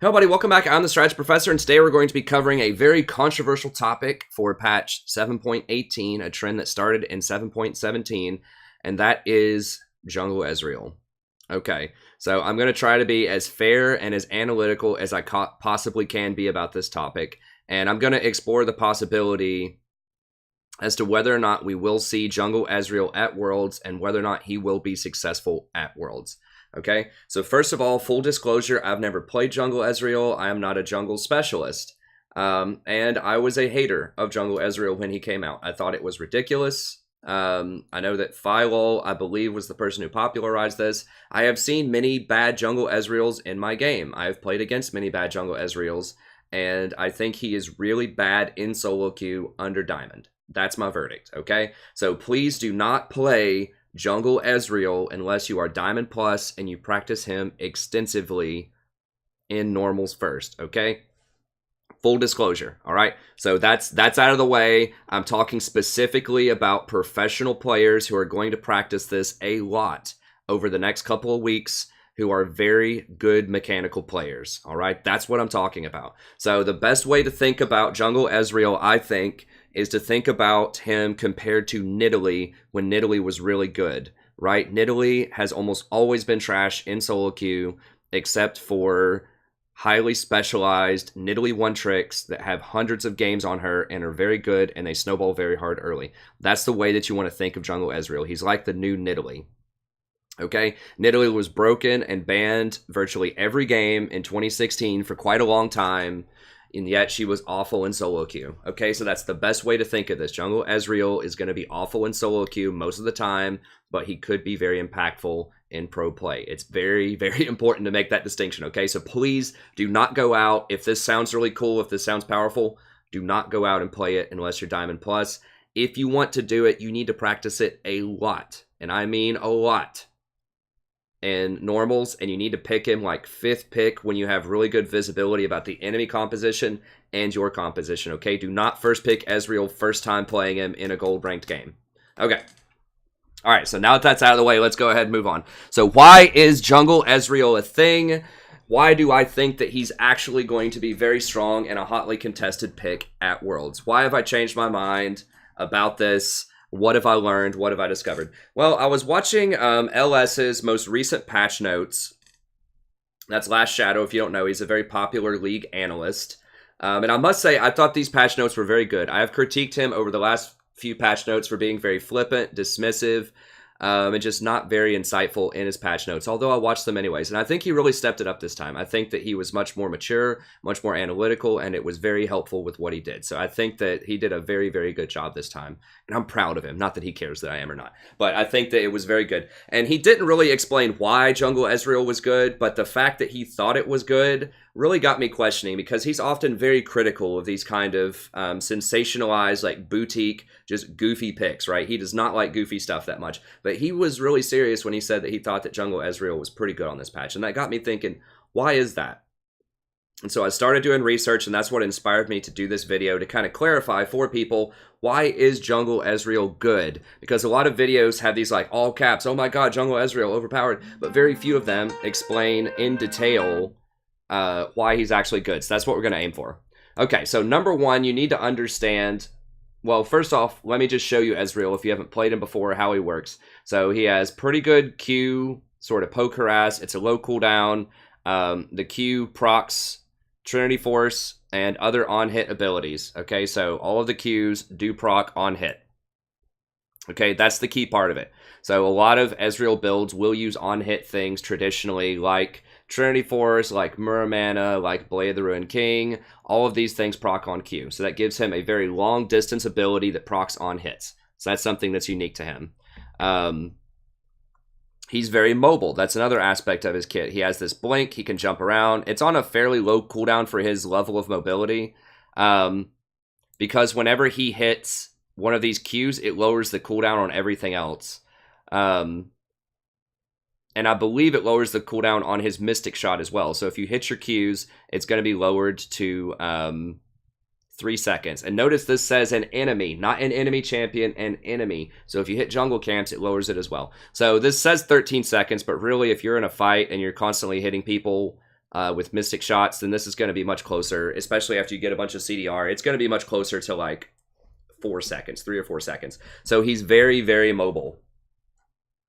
Hello, buddy. Welcome back. I'm the Strategy Professor, and today we're going to be covering a very controversial topic for patch 7.18, a trend that started in 7.17, and that is Jungle Ezreal. Okay, so I'm going to try to be as fair and as analytical as I possibly can be about this topic, and I'm going to explore the possibility as to whether or not we will see Jungle Ezreal at Worlds and whether or not he will be successful at Worlds. Okay, so first of all, full disclosure, I've never played Jungle Ezreal. I am not a jungle specialist. And I was a hater of Jungle Ezreal when he came out. I thought it was ridiculous. I know that Philol, I believe, was the person who popularized this. I have seen many bad Jungle Ezreals in my game. I have played against many bad Jungle Ezreals, and I think he is really bad in solo queue under Diamond. That's my verdict, okay? So please do not play Jungle Ezreal unless you are Diamond Plus and you practice him extensively in normals first, okay? Full disclosure, all right? So that's out of the way. I'm talking specifically about professional players who are going to practice this a lot over the next couple of weeks, who are very good mechanical players, all right? That's what I'm talking about. So the best way to think about Jungle Ezreal, I think, is to think about him compared to Nidalee when Nidalee was really good, right? Nidalee has almost always been trash in solo queue, except for highly specialized Nidalee one tricks that have hundreds of games on her and are very good, and they snowball very hard early. That's the way that you want to think of Jungle Ezreal. He's like the new Nidalee. Okay, Nidalee was broken and banned virtually every game in 2016 for quite a long time, and yet she was awful in solo queue. Okay, so that's the best way to think of this. Jungle Ezreal is going to be awful in solo queue most of the time, but he could be very impactful in pro play. It's very, very important to make that distinction, okay? So please do not go out. If this sounds really cool, if this sounds powerful, do not go out and play it unless you're Diamond Plus. If you want to do it, you need to practice it a lot, and I mean a lot, in normals, and you need to pick him like 5th pick when you have really good visibility about the enemy composition and your composition, okay? Do not first pick Ezreal first time playing him in a gold ranked game. Okay. All right, so now that that's out of the way, let's go ahead and move on. So why is Jungle Ezreal a thing? Why do I think that he's actually going to be very strong and a hotly contested pick at Worlds? Why have I changed my mind about this? What have I learned? What have I discovered? Well, I was watching LS's most recent patch notes. That's Last Shadow, if you don't know. He's a very popular League analyst. And I must say, I thought these patch notes were very good. I have critiqued him over the last few patch notes for being very flippant, dismissive, and just not very insightful in his patch notes, although I watched them anyways. And I think he really stepped it up this time. I think that he was much more mature, much more analytical, and it was very helpful with what he did. So I think that he did a very, very good job this time. And I'm proud of him. Not that he cares that I am or not, but I think that it was very good. And he didn't really explain why Jungle Ezreal was good, but the fact that he thought it was good really got me questioning, because he's often very critical of these kind of sensationalized, like boutique, just goofy picks, right? He does not like goofy stuff that much, but he was really serious when he said that he thought that Jungle Ezreal was pretty good on this patch, and that got me thinking, why is that? And so I started doing research, and that's what inspired me to do this video, to kind of clarify for people, why is Jungle Ezreal good? Because a lot of videos have these like all caps, oh my god, Jungle Ezreal overpowered, but very few of them explain in detail why he's actually good. So that's what we're going to aim for. Okay, so number one, you need to understand, well, first off, let me just show you Ezreal if you haven't played him before, how he works. So he has pretty good Q, sort of poke harass. It's a low cooldown. The Q procs Trinity Force and other on-hit abilities. Okay, so all of the Qs do proc on hit. Okay, that's the key part of it. So a lot of Ezreal builds will use on-hit things traditionally, like Trinity Force, like Muramana, like Blade of the Ruined King. All of these things proc on Q. So that gives him a very long distance ability that procs on hits. So that's something that's unique to him. He's very mobile. That's another aspect of his kit. He has this blink. He can jump around. It's on a fairly low cooldown for his level of mobility. Because whenever he hits one of these Qs, it lowers the cooldown on everything else. And I believe it lowers the cooldown on his Mystic Shot as well. So if you hit your Qs, it's going to be lowered to 3 seconds. And notice this says an enemy, not an enemy champion, an enemy. So if you hit jungle camps, it lowers it as well. So this says 13 seconds, but really if you're in a fight and you're constantly hitting people, with Mystic Shots, then this is going to be much closer, especially after you get a bunch of CDR. It's going to be much closer to like 4 seconds, 3 or 4 seconds. So he's very, very mobile.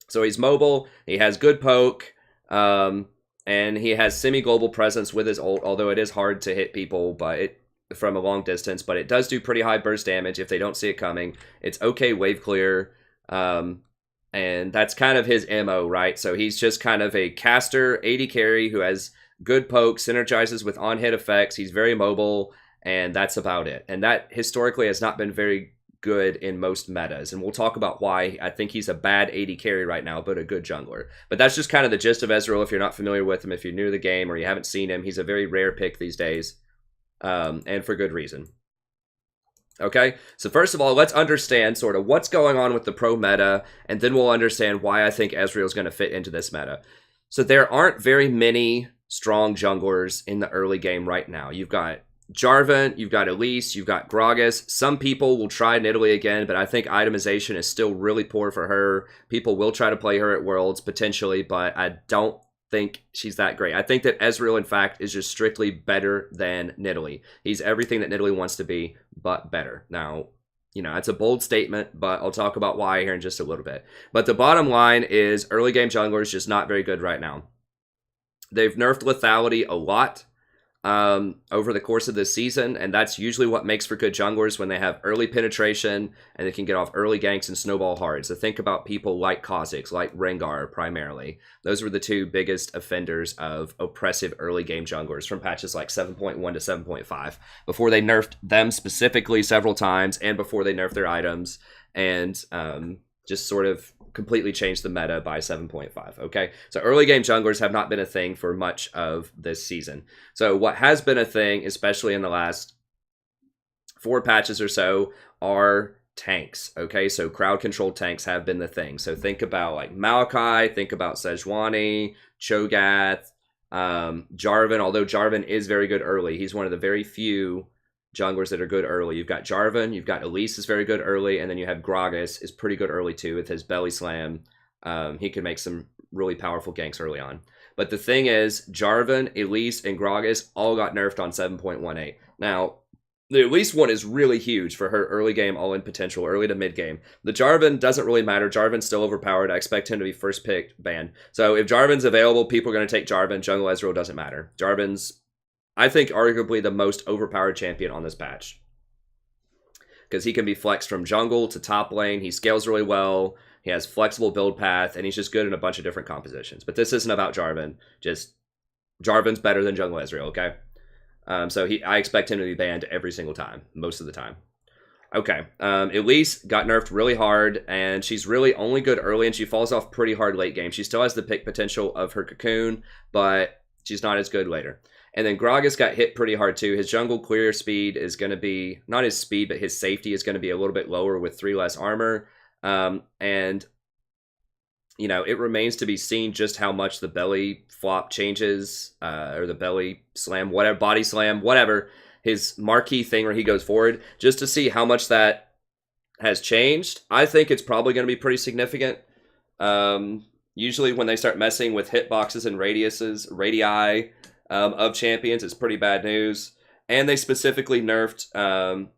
So he's mobile, he has good poke, and he has semi-global presence with his ult, although it is hard to hit people from a long distance, but it does do pretty high burst damage if they don't see it coming. It's okay wave clear, and that's kind of his MO, right? So he's just kind of a caster, AD carry who has good poke, synergizes with on-hit effects, he's very mobile, and that's about it. And that historically has not been very good in most metas, and we'll talk about why I think he's a bad AD carry right now, but a good jungler. But that's just kind of the gist of Ezreal if you're not familiar with him, if you're new to the game or you haven't seen him. He's a very rare pick these days, and for good reason. Okay, so first of all, let's understand sort of what's going on with the pro meta, and then we'll understand why I think Ezreal is going to fit into this meta. So there aren't very many strong junglers in the early game right now. You've got Jarvan, you've got Elise, you've got Gragas. Some people will try Nidalee again, but I think itemization is still really poor for her. People will try to play her at Worlds, potentially, but I don't think she's that great. I think that Ezreal, in fact, is just strictly better than Nidalee. He's everything that Nidalee wants to be, but better. Now, you know, it's a bold statement, but I'll talk about why here in just a little bit. But the bottom line is early game jungler is just not very good right now. They've nerfed lethality a lot over the course of this season, and that's usually what makes for good junglers when they have early penetration and they can get off early ganks and snowball hard. So think about people like Kha'Zix, like Rengar primarily. Those were the two biggest offenders of oppressive early game junglers from patches like 7.1 to 7.5, before they nerfed them specifically several times and before they nerfed their items and just sort of completely changed the meta by 7.5. Okay, so early game junglers have not been a thing for much of this season. So what has been a thing, especially in the last 4 patches or so, are tanks. Okay, so crowd controlled tanks have been the thing. So think about like Maokai, think about Sejuani, Cho'Gath, Jarvan. Although Jarvan is very good early, he's one of the very few junglers that are good early. You've got Jarvan, you've got Elise is very good early, and then you have Gragas is pretty good early too with his belly slam. He can make some really powerful ganks early on. But the thing is, Jarvan, Elise, and Gragas all got nerfed on 7.18. Now, the Elise one is really huge for her early game all-in potential, early to mid-game. The Jarvan doesn't really matter. Jarvan's still overpowered. I expect him to be first pick banned. So if Jarvan's available, people are going to take Jarvan. Jungle Ezreal doesn't matter. Jarvan's, I think, arguably the most overpowered champion on this patch, because he can be flexed from jungle to top lane. He scales really well. He has flexible build path, and he's just good in a bunch of different compositions. But this isn't about Jarvan. Just Jarvan's better than Jungle Ezreal, okay? So I expect him to be banned every single time, most of the time. Okay, Elise got nerfed really hard, and she's really only good early, and she falls off pretty hard late game. She still has the pick potential of her Cocoon, but she's not as good later. And then Gragas got hit pretty hard too. His jungle clear speed is going to be, not his speed, but his safety is going to be a little bit lower with 3 less armor. And, you know, it remains to be seen just how much the belly flop changes, or the belly slam, whatever, body slam, whatever, his marquee thing where he goes forward, just to see how much that has changed. I think it's probably going to be pretty significant. Usually when they start messing with hitboxes and radii, of champions, it's pretty bad news. And they specifically nerfed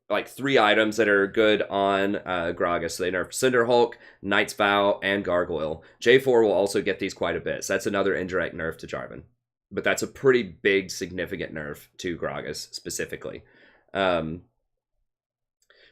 like 3 items that are good on Gragas. So they nerfed Cinder Hulk, Knight's Vow, and Gargoyle. J4 will also get these quite a bit. So that's another indirect nerf to Jarvan. But that's a pretty big, significant nerf to Gragas specifically.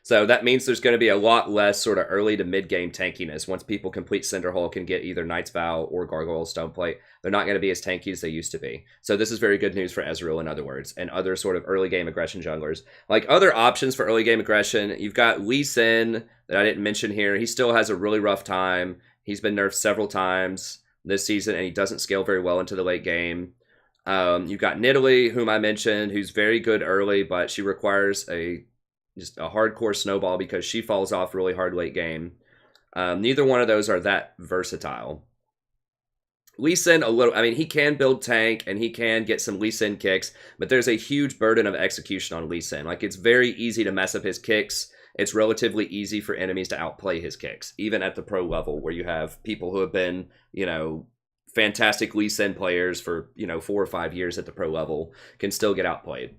So that means there's going to be a lot less sort of early to mid-game tankiness. Once people complete Cinder Hulk and get either Knight's Vow or Gargoyle Stoneplate, they're not going to be as tanky as they used to be. So this is very good news for Ezreal, in other words, and other sort of early game aggression junglers. Like other options for early game aggression, you've got Lee Sin that I didn't mention here. He still has a really rough time. He's been nerfed several times this season, and he doesn't scale very well into the late game. You've got Nidalee, whom I mentioned, who's very good early, but she requires just a hardcore snowball because she falls off really hard late game. Neither one of those are that versatile. Lee Sin, he can build tank and he can get some Lee Sin kicks, but there's a huge burden of execution on Lee Sin. Like, it's very easy to mess up his kicks. It's relatively easy for enemies to outplay his kicks, even at the pro level where you have people who have been, you know, fantastic Lee Sin players for, 4 or 5 years at the pro level can still get outplayed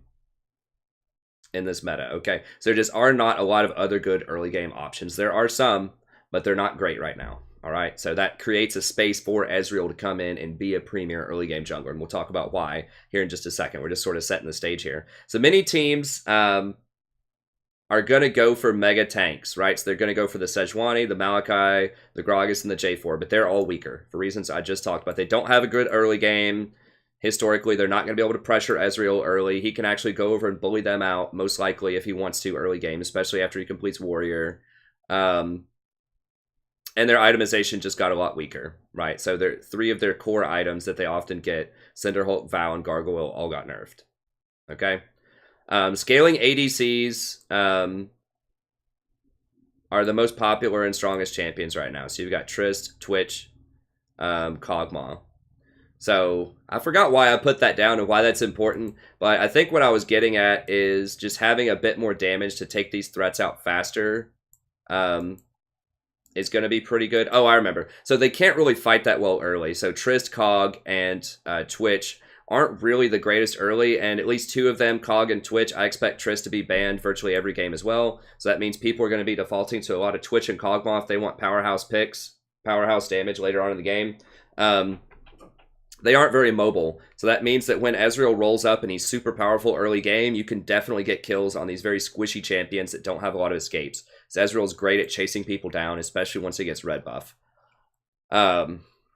in this meta. Okay, so there just are not a lot of other good early game options. There are some, but they're not great right now. All right, so that creates a space for Ezreal to come in and be a premier early game jungler, and we'll talk about why here in just a second. We're just sort of setting the stage here. So many teams are going to go for mega tanks, right? So they're going to go for the Sejuani, the Malachi, the Gragas, and the J4, but they're all weaker for reasons I just talked about. They don't have a good early game. Historically, they're not going to be able to pressure Ezreal early. He can actually go over and bully them out, most likely, if he wants to early game, especially after he completes Warrior. And their itemization just got a lot weaker, right? So 3 of their core items that they often get, Cinderhulk, Vow, and Gargoyle, all got nerfed. Okay? Scaling ADCs are the most popular and strongest champions right now. So you've got Trist, Twitch, Kog'Maw. So I forgot why I put that down and why that's important, but I think what I was getting at is just having a bit more damage to take these threats out faster is going to be pretty good. Oh, I remember. So they can't really fight that well early. So Trist, Cog, and Twitch aren't really the greatest early, and at least 2 of them, Cog and Twitch, I expect Trist to be banned virtually every game as well. So that means people are going to be defaulting to a lot of Twitch and Kog'Maw if they want powerhouse picks, powerhouse damage later on in the game. They aren't very mobile, so that means that when Ezreal rolls up and he's super powerful early game, you can definitely get kills on these very squishy champions that don't have a lot of escapes. So Ezreal's great at chasing people down, especially once he gets red buff.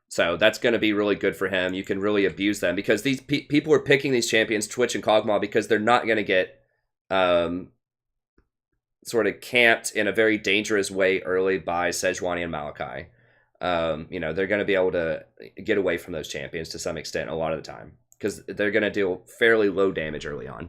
So that's going to be really good for him. You can really abuse them, because these people are picking these champions, Twitch and Kog'Maw, because they're not going to get sort of camped in a very dangerous way early by Sejuani and Malachi. They're going to be able to get away from those champions to some extent a lot of the time, because they're going to deal fairly low damage early on.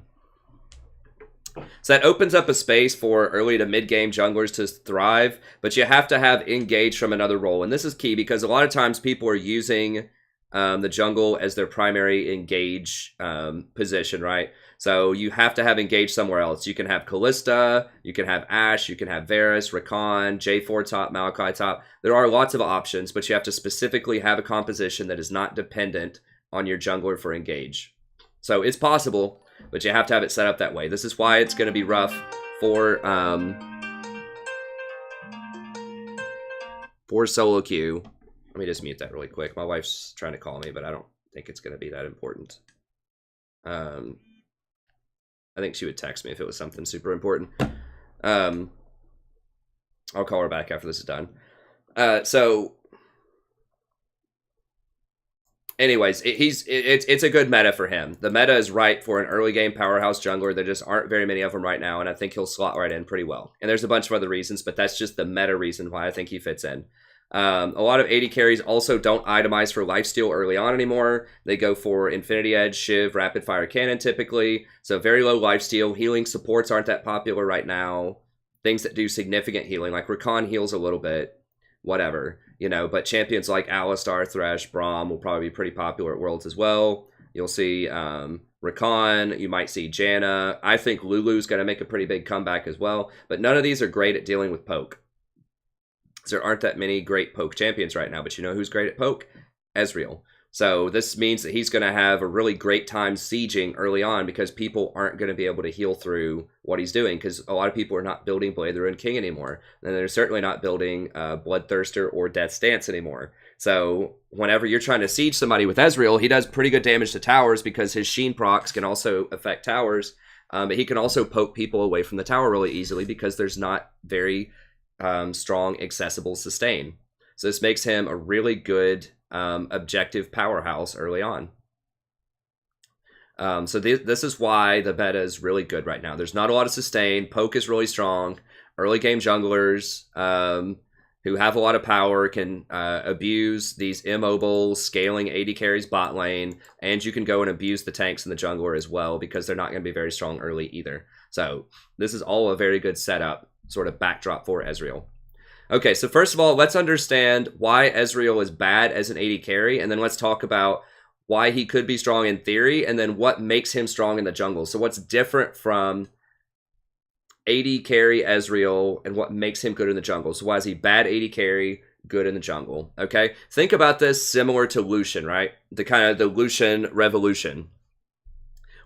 So that opens up a space for early to mid-game junglers to thrive, but you have to have engage from another role. And this is key, because a lot of times people are using the jungle as their primary engage position, right? So you have to have engage somewhere else. You can have Kalista, you can have Ashe, you can have Varus, Rakan, J4 top, Malachi top. There are lots of options, but you have to specifically have a composition that is not dependent on your jungler for engage. So it's possible, but you have to have it set up that way. This is why it's going to be rough for solo queue. Let me just mute that really quick. My wife's trying to call me, but I don't think it's going to be that important. I think she would text me if it was something super important. I'll call her back after this is done. Anyways, it's a good meta for him. The meta is right for an early game powerhouse jungler. There just aren't very many of them right now, and I think he'll slot right in pretty well. And there's a bunch of other reasons, but that's just the meta reason why I think he fits in. A lot of AD carries also don't itemize for lifesteal early on anymore. They go for Infinity Edge, Shiv, Rapid Fire Cannon typically. So very low lifesteal. Healing supports aren't that popular right now. Things that do significant healing, like Rakan heals a little bit, whatever. But champions like Alistar, Thresh, Braum will probably be pretty popular at Worlds as well. You'll see Rakan, you might see Janna. I think Lulu's going to make a pretty big comeback as well. But none of these are great at dealing with poke. There aren't that many great poke champions right now, but you know who's great at poke? Ezreal. So this means that he's going to have a really great time sieging early on, because people aren't going to be able to heal through what he's doing, because a lot of people are not building Blade the Ruined King anymore. And they're certainly not building Bloodthirster or Death's Dance anymore. So whenever you're trying to siege somebody with Ezreal, he does pretty good damage to towers, because his Sheen procs can also affect towers. But he can also poke people away from the tower really easily, because there's not very strong accessible sustain. So this makes him a really good objective powerhouse early on. So this is why the meta is really good right now. There's not a lot of sustain. Poke is really strong. Early game junglers who have a lot of power can abuse these immobile scaling AD carries bot lane, and you can go and abuse the tanks and the jungler as well, because they're not going to be very strong early either. So this is all a very good setup, sort of backdrop for Ezreal. Okay, so first of all, let's understand why Ezreal is bad as an AD carry, and then let's talk about why he could be strong in theory, and then what makes him strong in the jungle. So what's different from AD carry Ezreal and what makes him good in the jungle? So why is he bad AD carry, good in the jungle. Okay, think about this similar to Lucian, right? The Lucian revolution,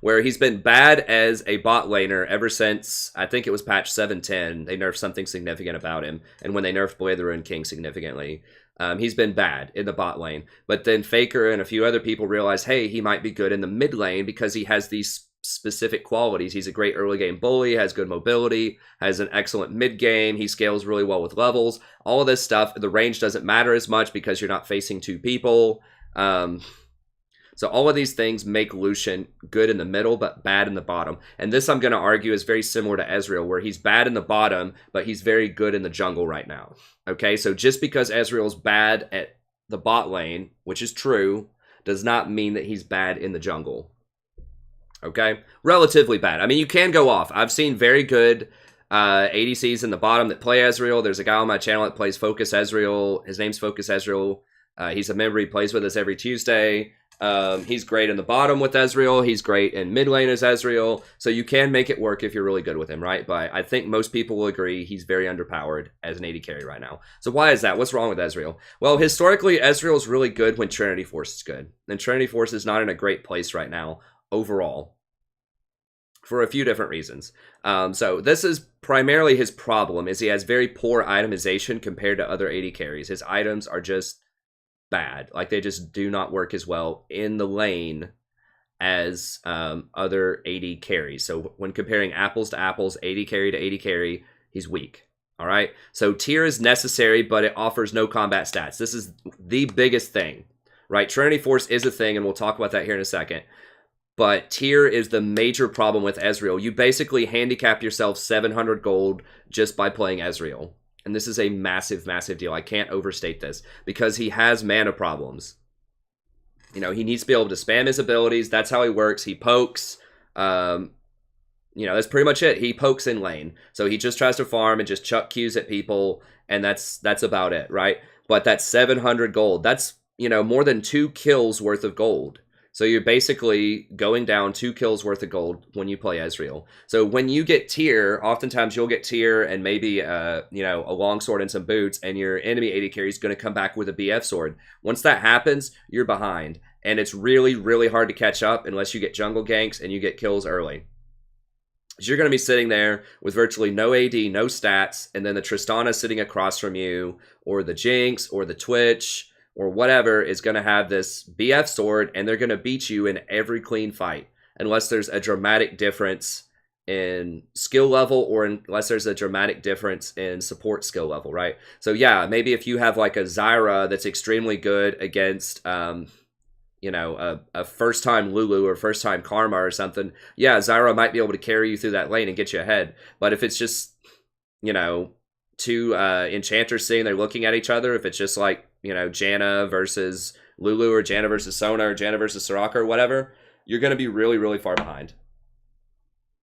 where he's been bad as a bot laner ever since, I think it was patch 7.10. They nerfed something significant about him, and when they nerfed Blade of the Ruined King significantly, he's been bad in the bot lane. But then Faker and a few other people realized, hey, he might be good in the mid lane because he has these specific qualities. He's a great early game bully, has good mobility, has an excellent mid game, he scales really well with levels, all of this stuff. The range doesn't matter as much because you're not facing two people. So all of these things make Lucian good in the middle, but bad in the bottom. And this, I'm going to argue, is very similar to Ezreal, where he's bad in the bottom, but he's very good in the jungle right now. Okay, so just because Ezreal's bad at the bot lane, which is true, does not mean that he's bad in the jungle. Okay, relatively bad. I mean, you can go off. I've seen very good ADCs in the bottom that play Ezreal. There's a guy on my channel that plays Focus Ezreal. His name's Focus Ezreal. He's a member. He plays with us every Tuesday. He's great in the bottom with Ezreal. He's great in mid lane as Ezreal. So you can make it work if you're really good with him, right? But I think most people will agree he's very underpowered as an AD carry right now. So why is that? What's wrong with Ezreal? Well, historically, Ezreal is really good when Trinity Force is good. And Trinity Force is not in a great place right now overall, for a few different reasons. So this is primarily his problem, is he has very poor itemization compared to other AD carries. His items are just bad. Like, they just do not work as well in the lane as other AD carries. So when comparing apples to apples, AD carry to AD carry, he's weak. All right. So tier is necessary, but it offers no combat stats. This is the biggest thing, right? Trinity Force is a thing, and we'll talk about that here in a second. But tier is the major problem with Ezreal. You basically handicap yourself 700 gold just by playing Ezreal. And this is a massive, massive deal. I can't overstate this because he has mana problems. You know, he needs to be able to spam his abilities. That's how he works. He pokes. You know, that's pretty much it. He pokes in lane. So he just tries to farm and just chuck Qs at people. And that's about it, right? But that's 700 gold. That's, you know, more than 2 kills worth of gold. So you're basically going down 2 kills worth of gold when you play Ezreal. So when you get tier, oftentimes you'll get tier and maybe you know, a longsword and some boots, and your enemy AD carry is going to come back with a BF sword. Once that happens, you're behind, and it's really, really hard to catch up unless you get jungle ganks and you get kills early. So you're going to be sitting there with virtually no AD, no stats, and then the Tristana sitting across from you, or the Jinx, or the Twitch, or whatever is going to have this BF sword, and they're going to beat you in every clean fight, unless there's a dramatic difference in skill level, or unless there's a dramatic difference in support skill level, right? So yeah, maybe if you have like a Zyra that's extremely good against, you know, a first-time Lulu or first-time Karma or something, yeah, Zyra might be able to carry you through that lane and get you ahead. But if it's just, you know, 2 enchanters sitting there looking at each other, if it's just like, you know, Janna versus Lulu, or Janna versus Sona, or Janna versus Soraka, or whatever, you're going to be really, really far behind.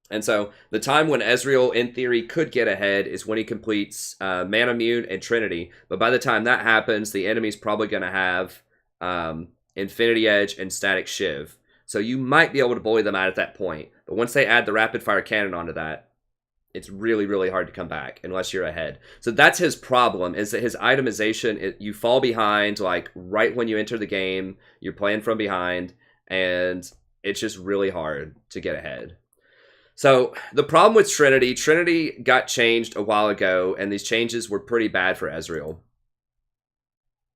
And so the time when Ezreal, in theory, could get ahead is when he completes Mana Mute and Trinity. But by the time that happens, the enemy's probably going to have Infinity Edge and Static Shiv. So you might be able to bully them out at that point. But once they add the Rapid Fire Cannon onto that, it's really, really hard to come back unless you're ahead. So that's his problem, is that his itemization, you fall behind, like, right when you enter the game. You're playing from behind, and it's just really hard to get ahead. So the problem with Trinity got changed a while ago, and these changes were pretty bad for Ezreal.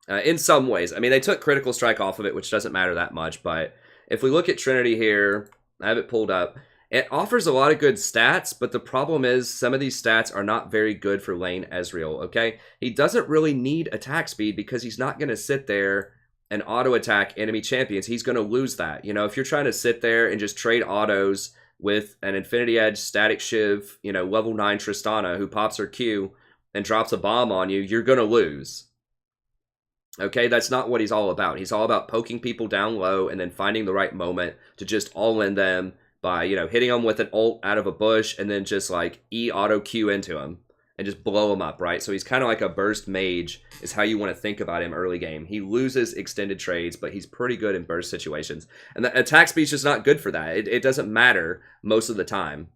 In some ways. I mean, they took Critical Strike off of it, which doesn't matter that much, but if we look at Trinity here, I have it pulled up, it offers a lot of good stats, but the problem is some of these stats are not very good for lane Ezreal, okay? He doesn't really need attack speed because he's not going to sit there and auto-attack enemy champions. He's going to lose that. You know, if you're trying to sit there and just trade autos with an Infinity Edge, Static Shiv, you know, level 9 Tristana who pops her Q and drops a bomb on you, you're going to lose. Okay, that's not what he's all about. He's all about poking people down low and then finding the right moment to just all-in them by, you know, hitting them with an ult out of a bush and then just like auto Q into him and just blow him up, right? So he's kind of like a burst mage is how you want to think about him early game. He loses extended trades, but he's pretty good in burst situations. And the attack speed's just not good for that. It doesn't matter most of the time.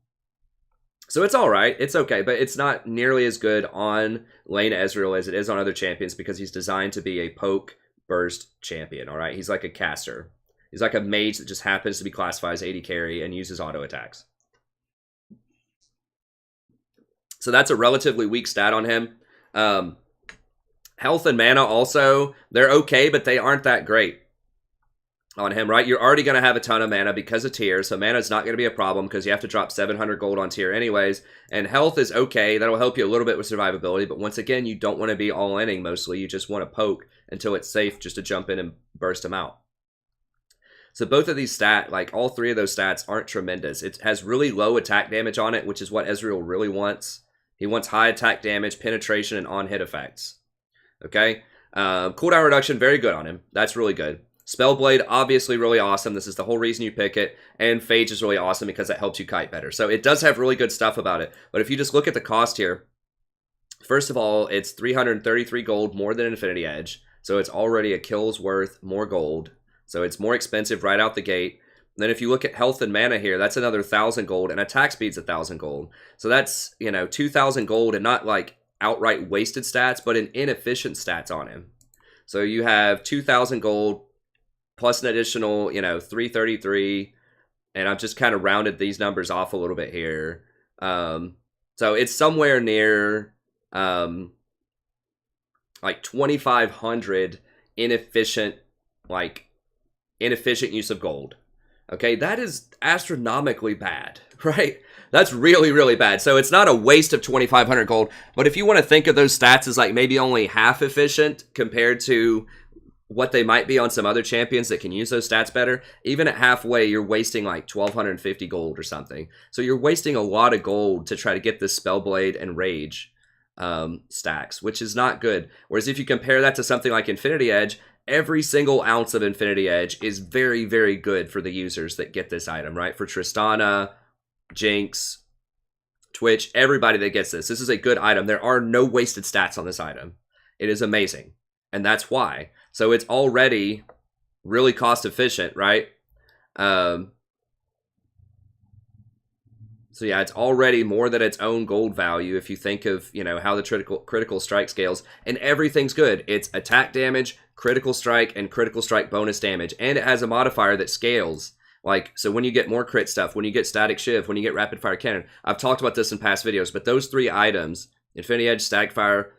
So it's all right. It's okay, but it's not nearly as good on lane Ezreal as it is on other champions because he's designed to be a poke burst champion, all right? He's like a caster. He's like a mage that just happens to be classified as AD carry and uses auto attacks. So that's a relatively weak stat on him. Health and mana also, they're okay, but they aren't that great on him, right? You're already going to have a ton of mana because of tier, so mana is not going to be a problem because you have to drop 700 gold on tier anyways, and health is okay. That'll help you a little bit with survivability, but once again, you don't want to be all-inning mostly. You just want to poke until it's safe just to jump in and burst them out. So both of these stats, like all three of those stats, aren't tremendous. It has really low attack damage on it, which is what Ezreal really wants. He wants high attack damage, penetration, and on-hit effects. Okay? Cooldown reduction, very good on him. That's really good. Spellblade, obviously really awesome. This is the whole reason you pick it. And Phage is really awesome because it helps you kite better. So it does have really good stuff about it. But if you just look at the cost here, first of all, it's 333 gold more than Infinity Edge. So it's already a kill's worth more gold. So it's more expensive right out the gate. Then if you look at health and mana here, that's another 1,000 gold. And attack speed's 1,000 gold. So that's, 2,000 gold and not like outright wasted stats, but an inefficient stats on him. So you have 2,000 gold, plus an additional, 333, and I've just kind of rounded these numbers off a little bit here. So it's somewhere near like 2,500 inefficient use of gold. Okay, that is astronomically bad, right? That's really, really bad. So it's not a waste of 2,500 gold, but if you want to think of those stats as like maybe only half efficient compared to what they might be on some other champions that can use those stats better, even at halfway, you're wasting like 1,250 gold or something. So you're wasting a lot of gold to try to get this Spellblade and Rage stacks, which is not good. Whereas if you compare that to something like Infinity Edge, every single ounce of Infinity Edge is very, very good for the users that get this item, right? For Tristana, Jinx, Twitch, everybody that gets this. This is a good item. There are no wasted stats on this item. It is amazing. And that's why. So it's already really cost efficient, right? So yeah, it's already more than its own gold value if you think of, how the critical strike scales. And everything's good. It's attack damage, critical strike, and critical strike bonus damage. And it has a modifier that scales. So when you get more crit stuff, when you get Static Shiv, when you get Rapid Fire Cannon. I've talked about this in past videos, but those three items, Infinity Edge, Static Fire,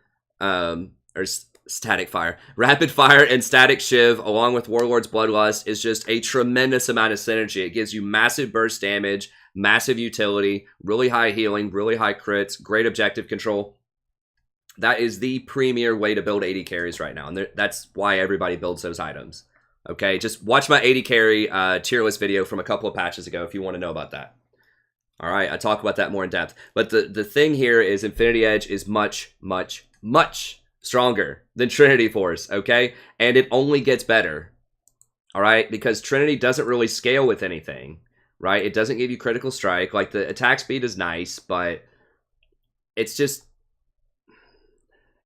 Static Fire, Rapid Fire, and Static Shiv, along with Warlord's Bloodlust, is just a tremendous amount of synergy. It gives you massive burst damage, massive utility, really high healing, really high crits, great objective control. That is the premier way to build AD carries right now, and that's why everybody builds those items. Okay, just watch my AD carry tier list video from a couple of patches ago if you want to know about that. All right, I talk about that more in depth. But the thing here is Infinity Edge is much, much, much stronger than Trinity Force, okay? And it only gets better, all right? Because Trinity doesn't really scale with anything, right? It doesn't give you critical strike. Like, the attack speed is nice, but it's just...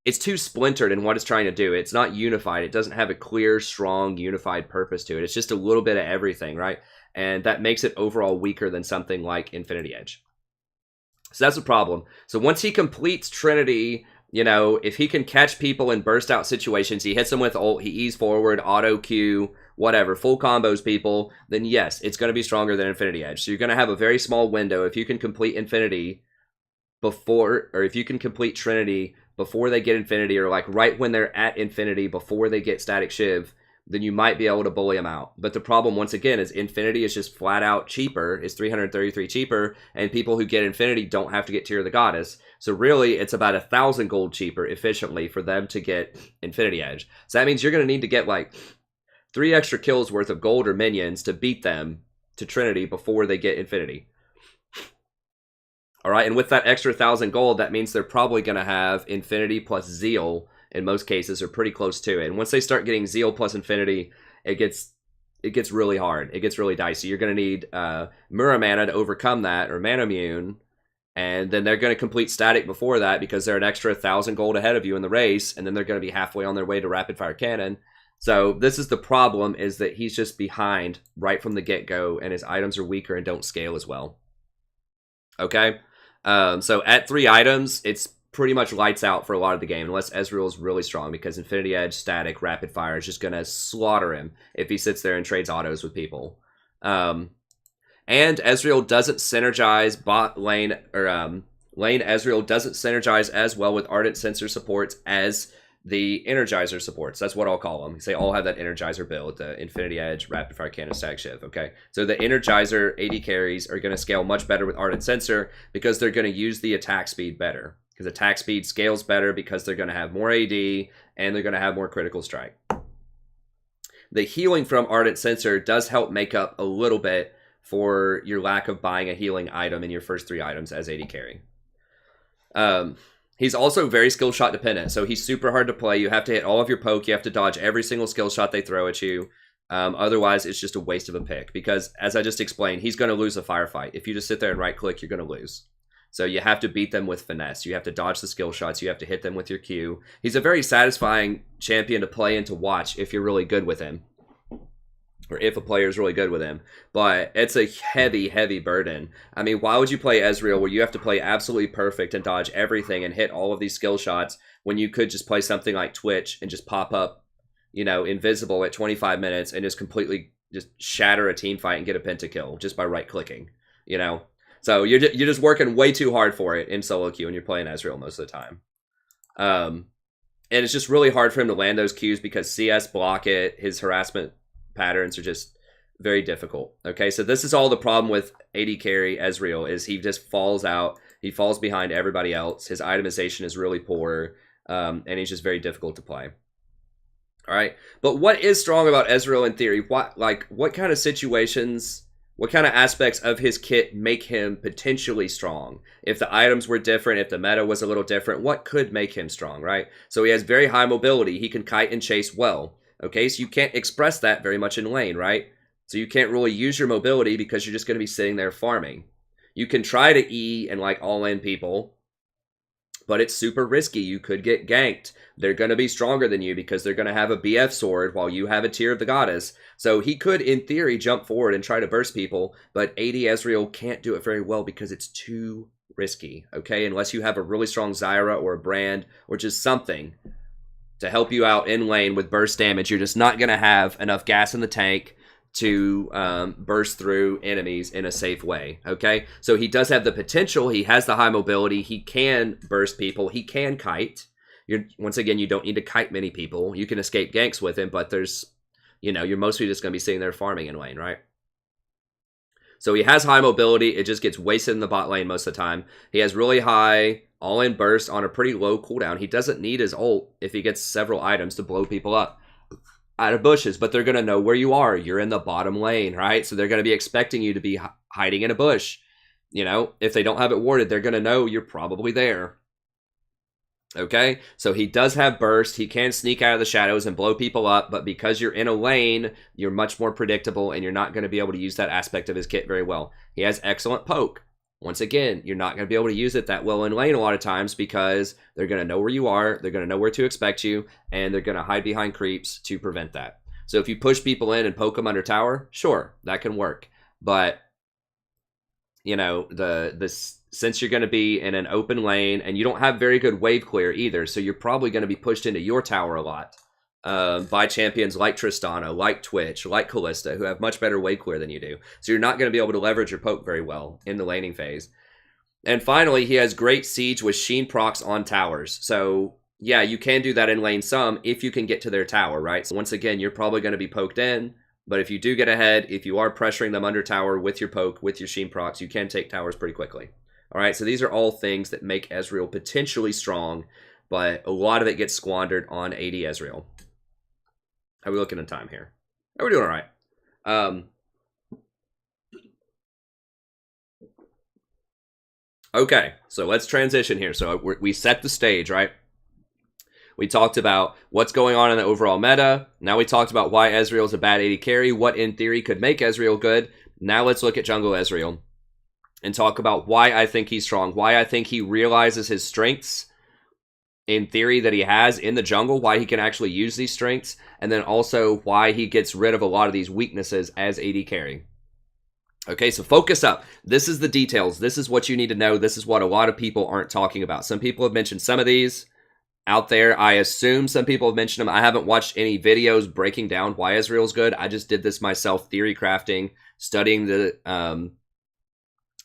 it's too splintered in what it's trying to do. It's not unified. It doesn't have a clear, strong, unified purpose to it. It's just a little bit of everything, right? And that makes it overall weaker than something like Infinity Edge. So that's a problem. So once he completes Trinity... if he can catch people in burst out situations, he hits them with ult, he E's forward, auto Q, whatever, full combos people, then yes, it's going to be stronger than Infinity Edge. So you're going to have a very small window. If you can complete Infinity before, or if you can complete Trinity before they get Infinity, or like right when they're at Infinity before they get Static Shiv, then you might be able to bully them out. But the problem, once again, is Infinity is just flat out cheaper, is 333 cheaper, and people who get Infinity don't have to get Tear of the Goddess. So really, it's about 1,000 gold cheaper efficiently for them to get Infinity Edge. So that means you're going to need to get like 3 extra kills worth of gold or minions to beat them to Trinity before they get Infinity. All right, and with that extra 1,000 gold, that means they're probably going to have Infinity plus Zeal in most cases, are pretty close to it. And once they start getting Zeal plus Infinity, it gets really hard. It gets really dicey. You're going to need Mura Mana to overcome that, or Mana Immune. And then they're going to complete Static before that because they're an extra 1,000 gold ahead of you in the race. And then they're going to be halfway on their way to Rapid Fire Cannon. So this is the problem, is that he's just behind right from the get-go, and his items are weaker and don't scale as well. Okay? So at 3 items, it's pretty much lights out for a lot of the game, unless Ezreal is really strong, because Infinity Edge, Static, Rapid Fire is just going to slaughter him if he sits there and trades autos with people. And Ezreal doesn't synergize bot lane, or lane Ezreal doesn't synergize as well with Ardent Sensor supports as the Energizer supports. That's what I'll call them. They all have that Energizer build, the Infinity Edge, Rapid Fire Cannon, Static Shiv, okay? So the Energizer AD carries are going to scale much better with Ardent Sensor because they're going to use the attack speed better. Because attack speed scales better because they're going to have more AD and they're going to have more critical strike. The healing from Ardent Sensor does help make up a little bit for your lack of buying a healing item in your first 3 items as AD carry. He's also very skill shot dependent, so he's super hard to play. You have to hit all of your poke. You have to dodge every single skill shot they throw at you. Otherwise, it's just a waste of a pick because, as I just explained, he's going to lose a firefight. If you just sit there and right-click, you're going to lose. So you have to beat them with finesse. You have to dodge the skill shots. You have to hit them with your Q. He's a very satisfying champion to play and to watch if you're really good with him. Or if a player is really good with him. But it's a heavy, heavy burden. I mean, why would you play Ezreal where you have to play absolutely perfect and dodge everything and hit all of these skill shots when you could just play something like Twitch and just pop up, you know, invisible at 25 minutes and just completely just shatter a team fight and get a pentakill just by right-clicking, you know? So you're just working way too hard for it in solo queue when you're playing Ezreal most of the time. And it's just really hard for him to land those Qs because CS block it, his harassment patterns are just very difficult. Okay, so this is all the problem with AD carry Ezreal is he just falls out. He falls behind everybody else. His itemization is really poor, and he's just very difficult to play. All right, but what is strong about Ezreal in theory? What kind of situations, what kind of aspects of his kit make him potentially strong? If the items were different, if the meta was a little different, what could make him strong, right? So he has very high mobility. He can kite and chase well. Okay, so you can't express that very much in lane, right? So you can't really use your mobility because you're just going to be sitting there farming. You can try to E and like all-in people, but it's super risky. You could get ganked. They're going to be stronger than you because they're going to have a BF sword while you have a Tear of the Goddess. So he could, in theory, jump forward and try to burst people, but AD Ezreal can't do it very well because it's too risky, okay? Unless you have a really strong Zyra or a Brand or just something to help you out in lane with burst damage, you're just not going to have enough gas in the tank to burst through enemies in a safe way, okay? So he does have the potential. He has the high mobility. He can burst people. He can kite. Once again, you don't need to kite many people. You can escape ganks with him, but there's, you know, you're mostly just going to be sitting there farming in lane, right? So he has high mobility. It just gets wasted in the bot lane most of the time. He has really high all-in burst on a pretty low cooldown. He doesn't need his ult if he gets several items to blow people up out of bushes, but they're going to know where you are. You're in the bottom lane, right? So they're going to be expecting you to be hiding in a bush. You know, if they don't have it warded, they're going to know you're probably there. Okay, so he does have burst. He can sneak out of the shadows and blow people up, but because you're in a lane, you're much more predictable and you're not going to be able to use that aspect of his kit very well. He has excellent poke. Once again, you're not going to be able to use it that well in lane a lot of times because they're going to know where you are, they're going to know where to expect you, and they're going to hide behind creeps to prevent that. So if you push people in and poke them under tower, sure, that can work. But, you know, since you're going to be in an open lane and you don't have very good wave clear either, so you're probably going to be pushed into your tower a lot by champions like Tristana, like Twitch, like Kalista, who have much better wave clear than you do. So you're not going to be able to leverage your poke very well in the laning phase. And finally, he has great siege with Sheen procs on towers. So yeah, you can do that in lane some if you can get to their tower, right? So once again, you're probably going to be poked in, but if you do get ahead, if you are pressuring them under tower with your poke, with your Sheen procs, you can take towers pretty quickly. All right, so these are all things that make Ezreal potentially strong, but a lot of it gets squandered on AD Ezreal. How are we looking in time here? We're doing all right. Okay, so let's transition here. So we set the stage, right? We talked about what's going on in the overall meta. Now we talked about why Ezreal is a bad AD carry, what in theory could make Ezreal good. Now let's look at jungle Ezreal and talk about why I think he's strong, why I think he realizes his strengths in theory that he has in the jungle, why he can actually use these strengths, and then also why he gets rid of a lot of these weaknesses as AD carry. Okay, so focus up. This is the details. This is what you need to know. This is what a lot of people aren't talking about. Some people have mentioned some of these out there. I assume some people have mentioned them. I haven't watched any videos breaking down why Ezreal's good. I just did this myself, theory crafting, studying the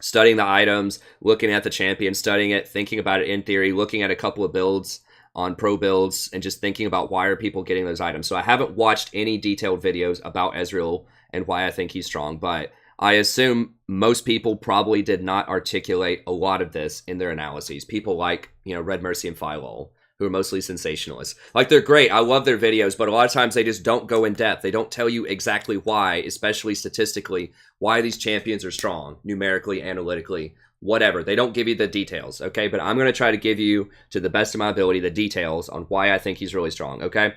items, looking at the champion, studying it, thinking about it in theory, looking at a couple of builds on pro builds, and just thinking about why are people getting those items. So I haven't watched any detailed videos about Ezreal and why I think he's strong, but I assume most people probably did not articulate a lot of this in their analyses. People like, Red Mercy and Philol, who are mostly sensationalists. Like, they're great. I love their videos, but a lot of times they just don't go in depth. They don't tell you exactly why, especially statistically, why these champions are strong, numerically, analytically, whatever. They don't give you the details, okay? But I'm going to try to give you, to the best of my ability, the details on why I think he's really strong, okay?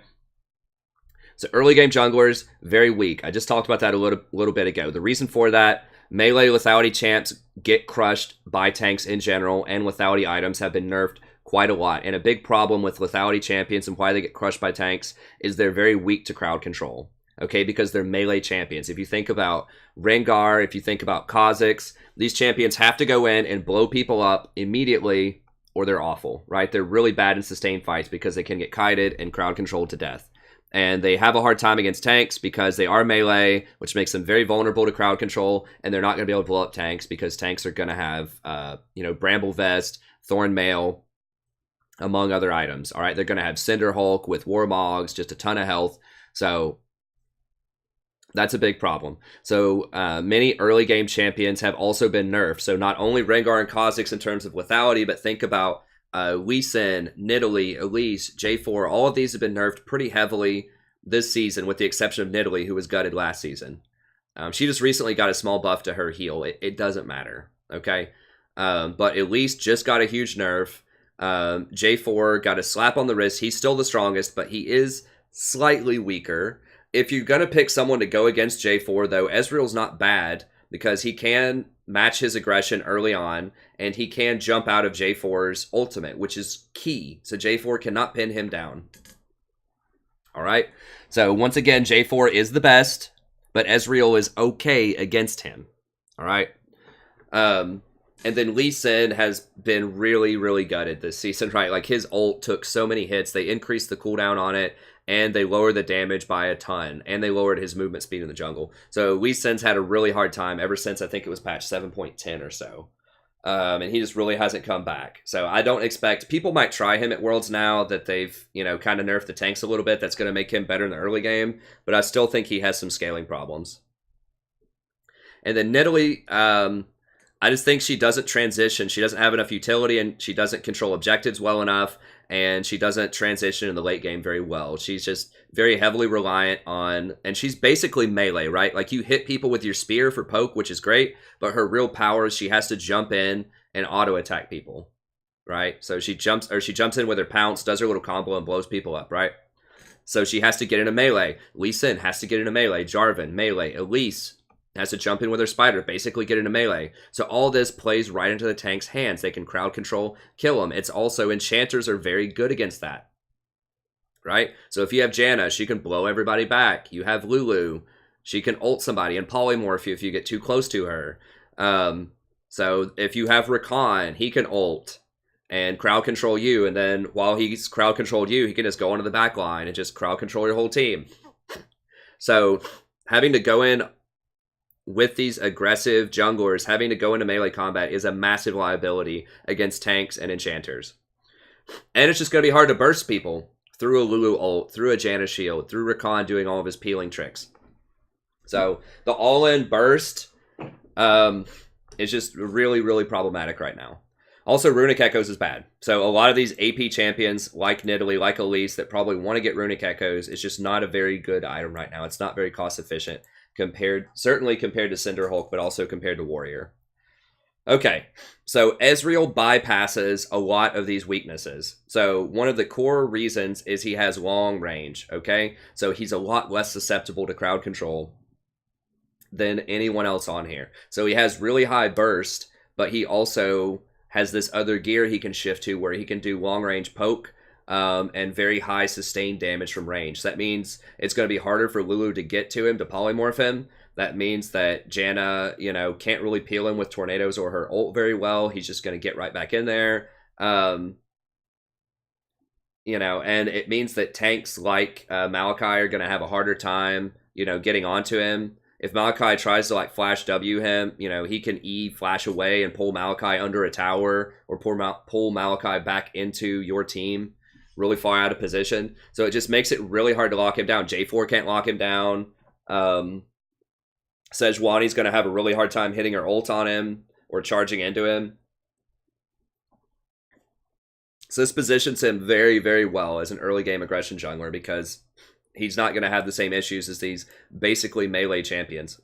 So early game junglers, very weak. I just talked about that a little bit ago. The reason for that, melee lethality champs get crushed by tanks in general, and lethality items have been nerfed quite a lot. And a big problem with lethality champions and why they get crushed by tanks is they're very weak to crowd control, okay? Because they're melee champions. If you think about Rengar, if you think about Kha'Zix, these champions have to go in and blow people up immediately or they're awful, right? They're really bad in sustained fights because they can get kited and crowd controlled to death. And they have a hard time against tanks because they are melee, which makes them very vulnerable to crowd control, and they're not going to be able to blow up tanks because tanks are going to have, Bramble Vest, Thorn Mail, among other items. All right, they're going to have Cinder Hulk with Warmogs, just a ton of health. So that's a big problem. So many early game champions have also been nerfed. So not only Rengar and Kha'Zix in terms of lethality, but think about Lee Sin, Nidalee, Elise, J4, all of these have been nerfed pretty heavily this season, with the exception of Nidalee, who was gutted last season. She just recently got a small buff to her heal. It doesn't matter, okay? But Elise just got a huge nerf. J4 got a slap on the wrist. He's still the strongest, but he is slightly weaker. If you're going to pick someone to go against J4, though, Ezreal's not bad because he can match his aggression early on, and he can jump out of J4's ultimate, which is key. So J4 cannot pin him down. All right? So once again, J4 is the best, but Ezreal is okay against him. All right? And then Lee Sin has been really, really gutted this season, right? Like, his ult took so many hits. They increased the cooldown on it, and they lowered the damage by a ton, and they lowered his movement speed in the jungle. So Lee Sin's had a really hard time ever since, I think it was patch 7.10 or so. And he just really hasn't come back. So I don't expect... People might try him at Worlds now that they've, kind of nerfed the tanks a little bit. That's going to make him better in the early game, but I still think he has some scaling problems. And then Nidalee... I just think she doesn't transition. She doesn't have enough utility, and she doesn't control objectives well enough, and she doesn't transition in the late game very well. She's just very heavily reliant on, and she's basically melee, right? Like, you hit people with your spear for poke, which is great, but her real power is she has to jump in and auto-attack people, right? So she jumps in with her pounce, does her little combo, and blows people up, right? So she has to get into melee. Lee Sin has to get into melee. Jarvan, melee. Elise has to jump in with her spider, basically get into melee. So all this plays right into the tank's hands. They can crowd control, kill them. It's also, enchanters are very good against that, right? So if you have Janna, she can blow everybody back. You have Lulu, she can ult somebody and polymorph you if you get too close to her. So if you have Rakan, he can ult and crowd control you, and then while he's crowd controlled you, he can just go onto the back line and just crowd control your whole team. So having to go in with these aggressive junglers, having to go into melee combat is a massive liability against tanks and enchanters. And it's just going to be hard to burst people through a Lulu ult, through a Janna shield, through Rakan doing all of his peeling tricks. So the all-in burst is just really, really problematic right now. Also, Runic Echoes is bad. So a lot of these AP champions, like Nidalee, like Elise, that probably want to get Runic Echoes, is just not a very good item right now. It's not very cost efficient. Certainly compared to Cinder Hulk, but also compared to Warrior. Okay, so Ezreal bypasses a lot of these weaknesses. So one of the core reasons is he has long range, okay? So he's a lot less susceptible to crowd control than anyone else on here. So he has really high burst, but he also has this other gear he can shift to where he can do long range poke, and very high sustained damage from range. So that means it's going to be harder for Lulu to get to him, to polymorph him. That means that Janna, you know, can't really peel him with tornadoes or her ult very well. He's just going to get right back in there. You know, and it means that tanks like Maokai are going to have a harder time, you know, getting onto him. If Maokai tries to like flash W him, you know, he can E flash away and pull Maokai under a tower or pull Maokai back into your team really far out of position. So it just makes it really hard to lock him down. J4 can't lock him down. Sejuani's going to have a really hard time hitting her ult on him or charging into him. So this positions him very, very well as an early game aggression jungler because he's not going to have the same issues as these basically melee champions.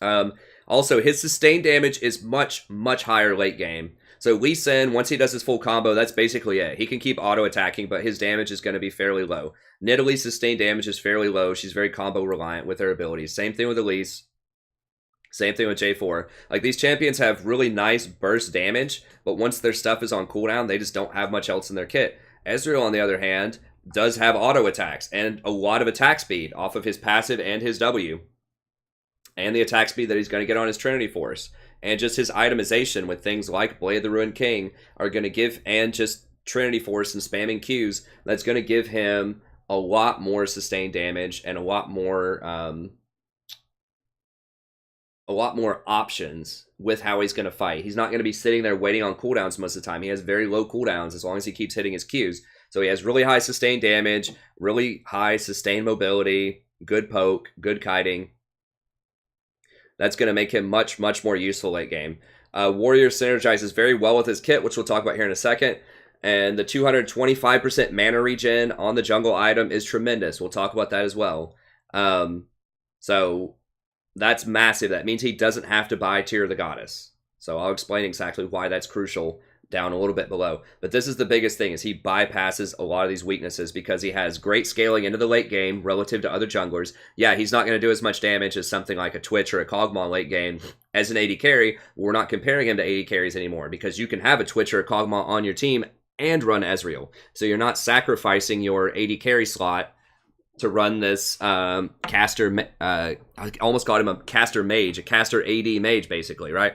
Also, his sustained damage is much, much higher late game. So Lee Sin, once he does his full combo, that's basically it. He can keep auto-attacking, but his damage is going to be fairly low. Nidalee's sustained damage is fairly low. She's very combo-reliant with her abilities. Same thing with Elise. Same thing with J4. Like, these champions have really nice burst damage, but once their stuff is on cooldown, they just don't have much else in their kit. Ezreal, on the other hand, does have auto attacks and a lot of attack speed off of his passive and his W. And the attack speed that he's going to get on his Trinity Force. And just his itemization with things like Blade of the Ruined King are going to give, and just Trinity Force and spamming Qs, that's going to give him a lot more sustained damage and a lot more options with how he's going to fight. He's not going to be sitting there waiting on cooldowns most of the time. He has very low cooldowns as long as he keeps hitting his Qs. So he has really high sustained damage, really high sustained mobility, good poke, good kiting. That's going to make him much, much more useful late game. Warrior synergizes very well with his kit, which we'll talk about here in a second. And the 225% mana regen on the jungle item is tremendous. We'll talk about that as well. So that's massive. That means he doesn't have to buy Tear of the Goddess. So I'll explain exactly why that's crucial down a little bit below. But this is the biggest thing, is he bypasses a lot of these weaknesses because he has great scaling into the late game relative to other junglers. Yeah, he's not going to do as much damage as something like a Twitch or a Kog'Maw late game as an AD carry. We're not comparing him to AD carries anymore because you can have a Twitch or a Kog'Maw on your team and run Ezreal. So you're not sacrificing your AD carry slot to run this caster, I almost called him a caster mage, a caster AD mage, basically, right?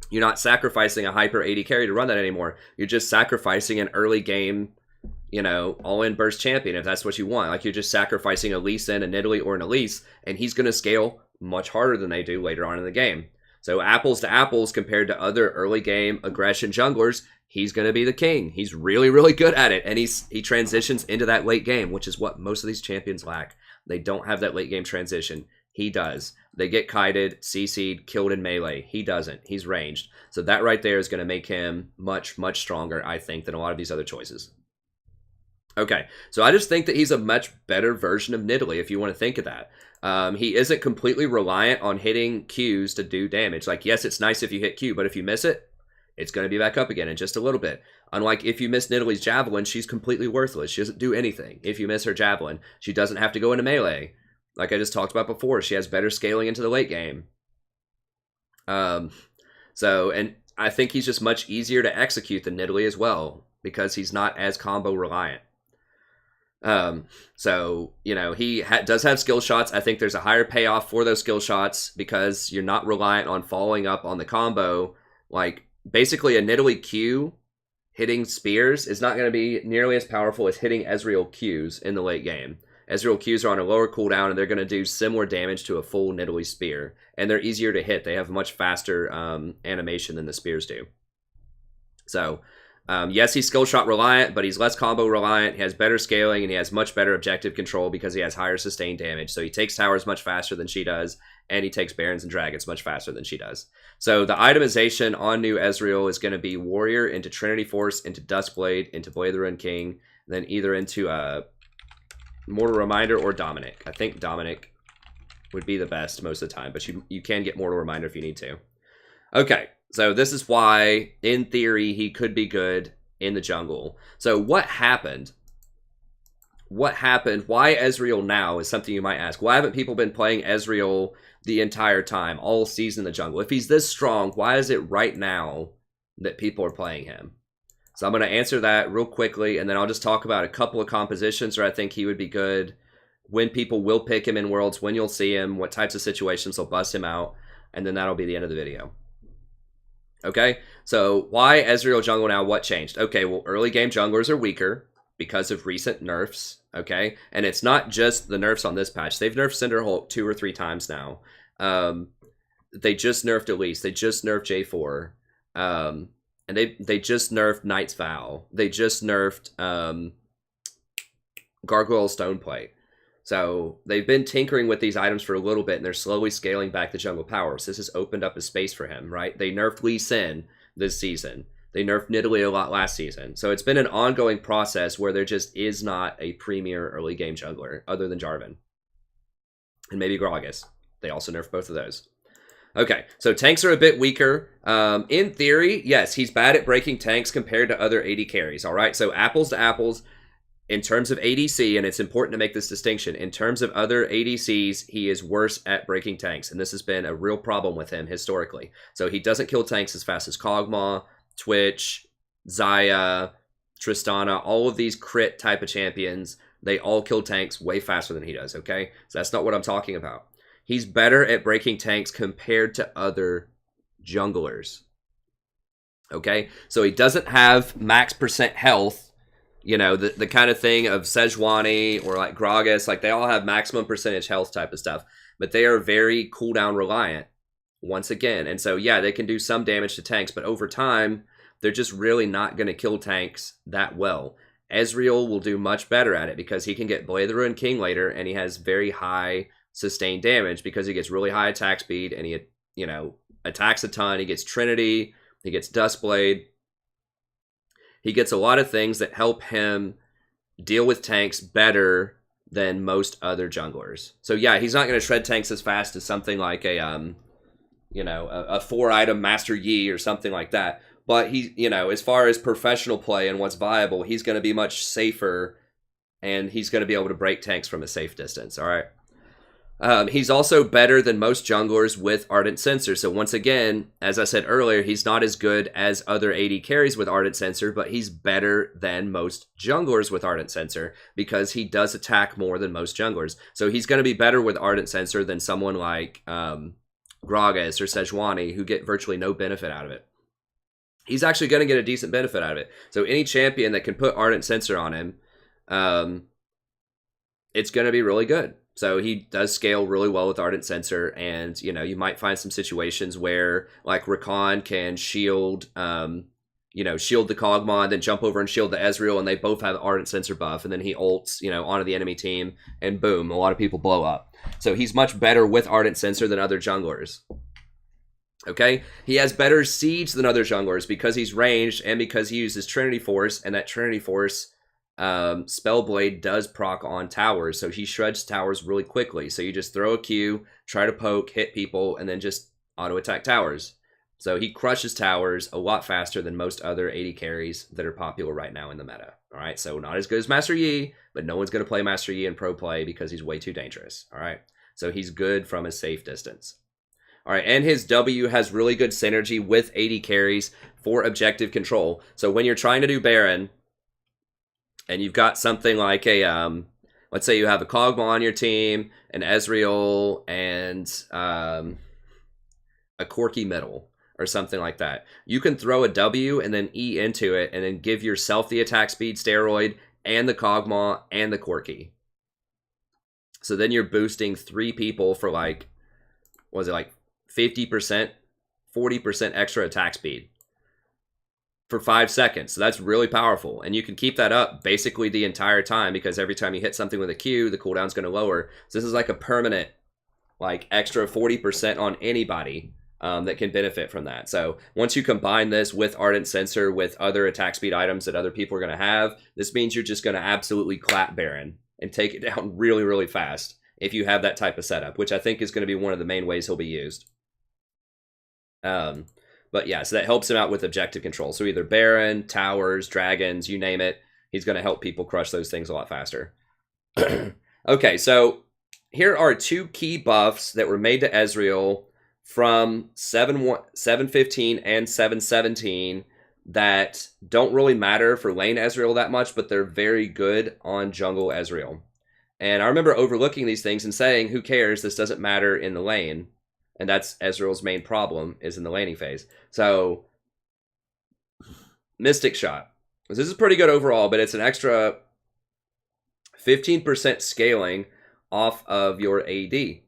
You're not sacrificing a hyper AD carry to run that anymore. You're just sacrificing an early game, you know, all-in burst champion if that's what you want. Like, you're just sacrificing a Lee Sin, a Nidalee, or an Elise, and he's going to scale much harder than they do later on in the game. So apples to apples compared to other early game aggression junglers, he's going to be the king. He's really, really good at it, and he transitions into that late game, which is what most of these champions lack. They don't have that late game transition. He does. They get kited, CC'd, killed in melee. He doesn't. He's ranged. So that right there is going to make him much, much stronger, I think, than a lot of these other choices. Okay, so I just think that he's a much better version of Nidalee, if you want to think of that. He isn't completely reliant on hitting Qs to do damage. Like, yes, it's nice if you hit Q, but if you miss it, it's going to be back up again in just a little bit. Unlike if you miss Nidalee's Javelin, she's completely worthless. She doesn't do anything. If you miss her Javelin, she doesn't have to go into melee. Like I just talked about before, she has better scaling into the late game. And I think he's just much easier to execute than Nidalee as well, because he's not as combo reliant. So, you know, he does have skill shots. I think there's a higher payoff for those skill shots because you're not reliant on following up on the combo. Like, basically a Nidalee Q hitting spears is not going to be nearly as powerful as hitting Ezreal Qs in the late game. Ezreal Qs are on a lower cooldown, and they're going to do similar damage to a full Nidalee spear. And they're easier to hit. They have much faster animation than the spears do. So, yes, he's skill shot reliant, but he's less combo reliant. He has better scaling, and he has much better objective control because he has higher sustained damage. So he takes towers much faster than she does, and he takes barons and dragons much faster than she does. So the itemization on new Ezreal is going to be Warrior into Trinity Force, into Duskblade, into Blade of the Ruined King, then either into Mortal Reminder or Dominic. I think Dominic would be the best most of the time, but you can get Mortal Reminder if you need to. Okay, so this is why, in theory, he could be good in the jungle. So what happened? What happened? Why Ezreal now is something you might ask. Why haven't people been playing Ezreal the entire time, all season in the jungle? If he's this strong, why is it right now that people are playing him? So I'm going to answer that real quickly, and then I'll just talk about a couple of compositions where I think he would be good when people will pick him in Worlds, when you'll see him, what types of situations will bust him out, and then that'll be the end of the video. Okay, so why Ezreal jungle now? What changed? Okay, well, early game junglers are weaker because of recent nerfs, okay? And it's not just the nerfs on this patch. They've nerfed Cinderhulk 2 or 3 times now. They just nerfed Elise. They just nerfed J4. And they just nerfed Knight's Vow. They just nerfed Gargoyle Stoneplate. So they've been tinkering with these items for a little bit, and they're slowly scaling back the jungle power. So this has opened up a space for him, right? They nerfed Lee Sin this season. They nerfed Nidalee a lot last season. So it's been an ongoing process where there just is not a premier early game jungler other than Jarvan. And maybe Gragas. They also nerfed both of those. Okay, so tanks are a bit weaker. In theory, yes, he's bad at breaking tanks compared to other AD carries, all right? So apples to apples, in terms of ADC, and it's important to make this distinction, in terms of other ADCs, he is worse at breaking tanks, and this has been a real problem with him historically. So he doesn't kill tanks as fast as Kog'Maw, Twitch, Xayah, Tristana, all of these crit type of champions, they all kill tanks way faster than he does, okay? So that's not what I'm talking about. He's better at breaking tanks compared to other junglers. Okay? So he doesn't have max % health, you know, the kind of thing of Sejuani or like Gragas. Like, they all have maximum percentage health type of stuff. But they are very cooldown reliant, once again. And so, yeah, they can do some damage to tanks. But over time, they're just really not going to kill tanks that well. Ezreal will do much better at it because he can get Blade of the Ruined King later, and he has very high sustained damage because he gets really high attack speed and he, you know, attacks a ton. He gets Trinity, he gets Duskblade. He gets a lot of things that help him deal with tanks better than most other junglers. So yeah, he's not going to shred tanks as fast as something like a, you know, a 4-item Master Yi or something like that. But he, you know, as far as professional play and what's viable, he's going to be much safer, and he's going to be able to break tanks from a safe distance. All right. He's also better than most junglers with Ardent Sensor. So once again, as I said earlier, he's not as good as other AD carries with Ardent Sensor, but he's better than most junglers with Ardent Sensor because he does attack more than most junglers. So he's going to be better with Ardent Sensor than someone like Gragas or Sejuani, who get virtually no benefit out of it. He's actually going to get a decent benefit out of it. So any champion that can put Ardent Sensor on him, it's going to be really good. So he does scale really well with Ardent Sensor, and, you know, you might find some situations where, like, Rakan can shield, you know, shield the Kog'Maw, and then jump over and shield the Ezreal, and they both have Ardent Sensor buff, and then he ults, you know, onto the enemy team, and boom, a lot of people blow up. So he's much better with Ardent Sensor than other junglers. Okay? He has better siege than other junglers because he's ranged, and because he uses Trinity Force, and that Trinity Force Spellblade does proc on towers, so he shreds towers really quickly. So you just throw a Q, try to poke, hit people, and then just auto attack towers. So he crushes towers a lot faster than most other AD carries that are popular right now in the meta. All right, so not as good as Master Yi, but no one's going to play Master Yi in pro play because he's way too dangerous. All right, so he's good from a safe distance. All right, and his W has really good synergy with AD carries for objective control. So when you're trying to do Baron, and you've got something like a, let's say you have a Kog'Maw on your team, an Ezreal, and a Corki middle, or something like that. You can throw a W and then E into it, and then give yourself the attack speed steroid, and the Kog'Maw, and the Corki. So then you're boosting 3 people for, like, what was it, like 50%, 40% extra attack speed for 5 seconds. So that's really powerful. And you can keep that up basically the entire time, because every time you hit something with a Q, the cooldown's going to lower. So this is like a permanent, like, extra 40% on anybody that can benefit from that. So once you combine this with Ardent Sensor with other attack speed items that other people are going to have, this means you're just going to absolutely clap Baron and take it down really, really fast if you have that type of setup, which I think is going to be one of the main ways he'll be used. But yeah, so that helps him out with objective control. So either Baron, towers, dragons, you name it, he's going to help people crush those things a lot faster. Okay, so here are 2 key buffs that were made to Ezreal from 7.15 and 7.17 that don't really matter for lane Ezreal that much, but they're very good on jungle Ezreal. And I remember overlooking these things and saying, who cares? This doesn't matter in the lane. And that's Ezreal's main problem, is in the laning phase. So, Mystic Shot. This is pretty good overall, but it's an extra 15% scaling off of your AD.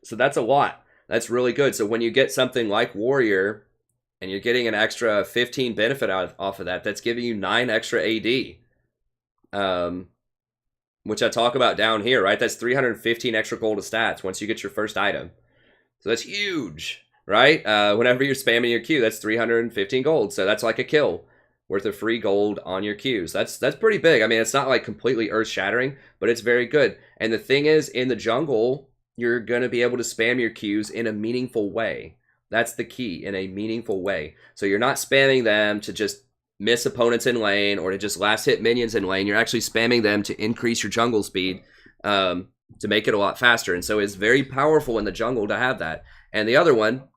So that's a lot. That's really good. So when you get something like Warrior, and you're getting an extra 15 benefit off of that, that's giving you 9 extra AD. Which I talk about down here, right? That's 315 extra gold of stats once you get your first item. So that's huge, right? Whenever you're spamming your Q, that's 315 gold. So that's like a kill worth of free gold on your Qs. That's pretty big. I mean, it's not like completely earth-shattering, but it's very good. And the thing is, in the jungle, you're going to be able to spam your Qs in a meaningful way. That's the key, in a meaningful way. So you're not spamming them to just miss opponents in lane or to just last hit minions in lane. You're actually spamming them to increase your jungle speed, to make it a lot faster. And so it's very powerful in the jungle to have that. And the other one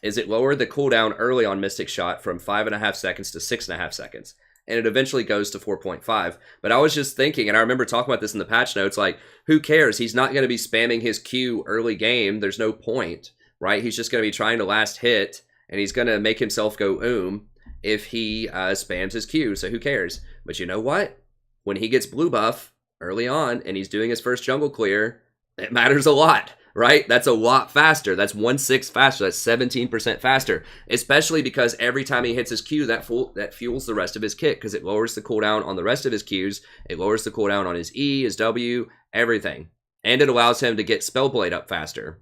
is it lowered the cooldown early on Mystic Shot from 5.5 seconds to 6.5 seconds. And it eventually goes to 4.5. But I was just thinking, and I remember talking about this in the patch notes, like, who cares? He's not going to be spamming his Q early game. There's no point, right? He's just going to be trying to last hit, and he's going to make himself go if he spams his Q, so who cares? But you know what? When he gets blue buff early on and he's doing his first jungle clear, it matters a lot, right? That's a lot faster. That's 1/6 faster. That's 17% faster, especially because every time he hits his Q, that fuels the rest of his kit because it lowers the cooldown on the rest of his Qs. It lowers the cooldown on his E, his W, everything. And it allows him to get Spellblade up faster.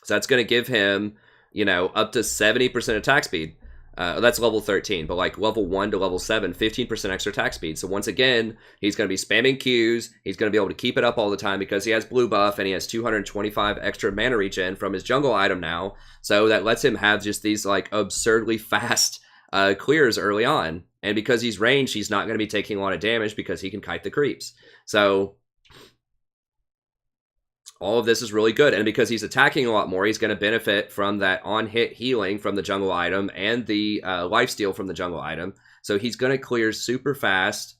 So that's going to give him, up to 70% attack speed. That's level 13, but like level 1 to level 7, 15% extra attack speed. So once again, he's going to be spamming Qs. He's going to be able to keep it up all the time because he has blue buff and he has 225 extra mana regen from his jungle item now. So that lets him have just these like absurdly fast clears early on. And because he's ranged, he's not going to be taking a lot of damage because he can kite the creeps. So all of this is really good, and because he's attacking a lot more, he's going to benefit from that on-hit healing from the jungle item and the lifesteal from the jungle item. So he's going to clear super fast,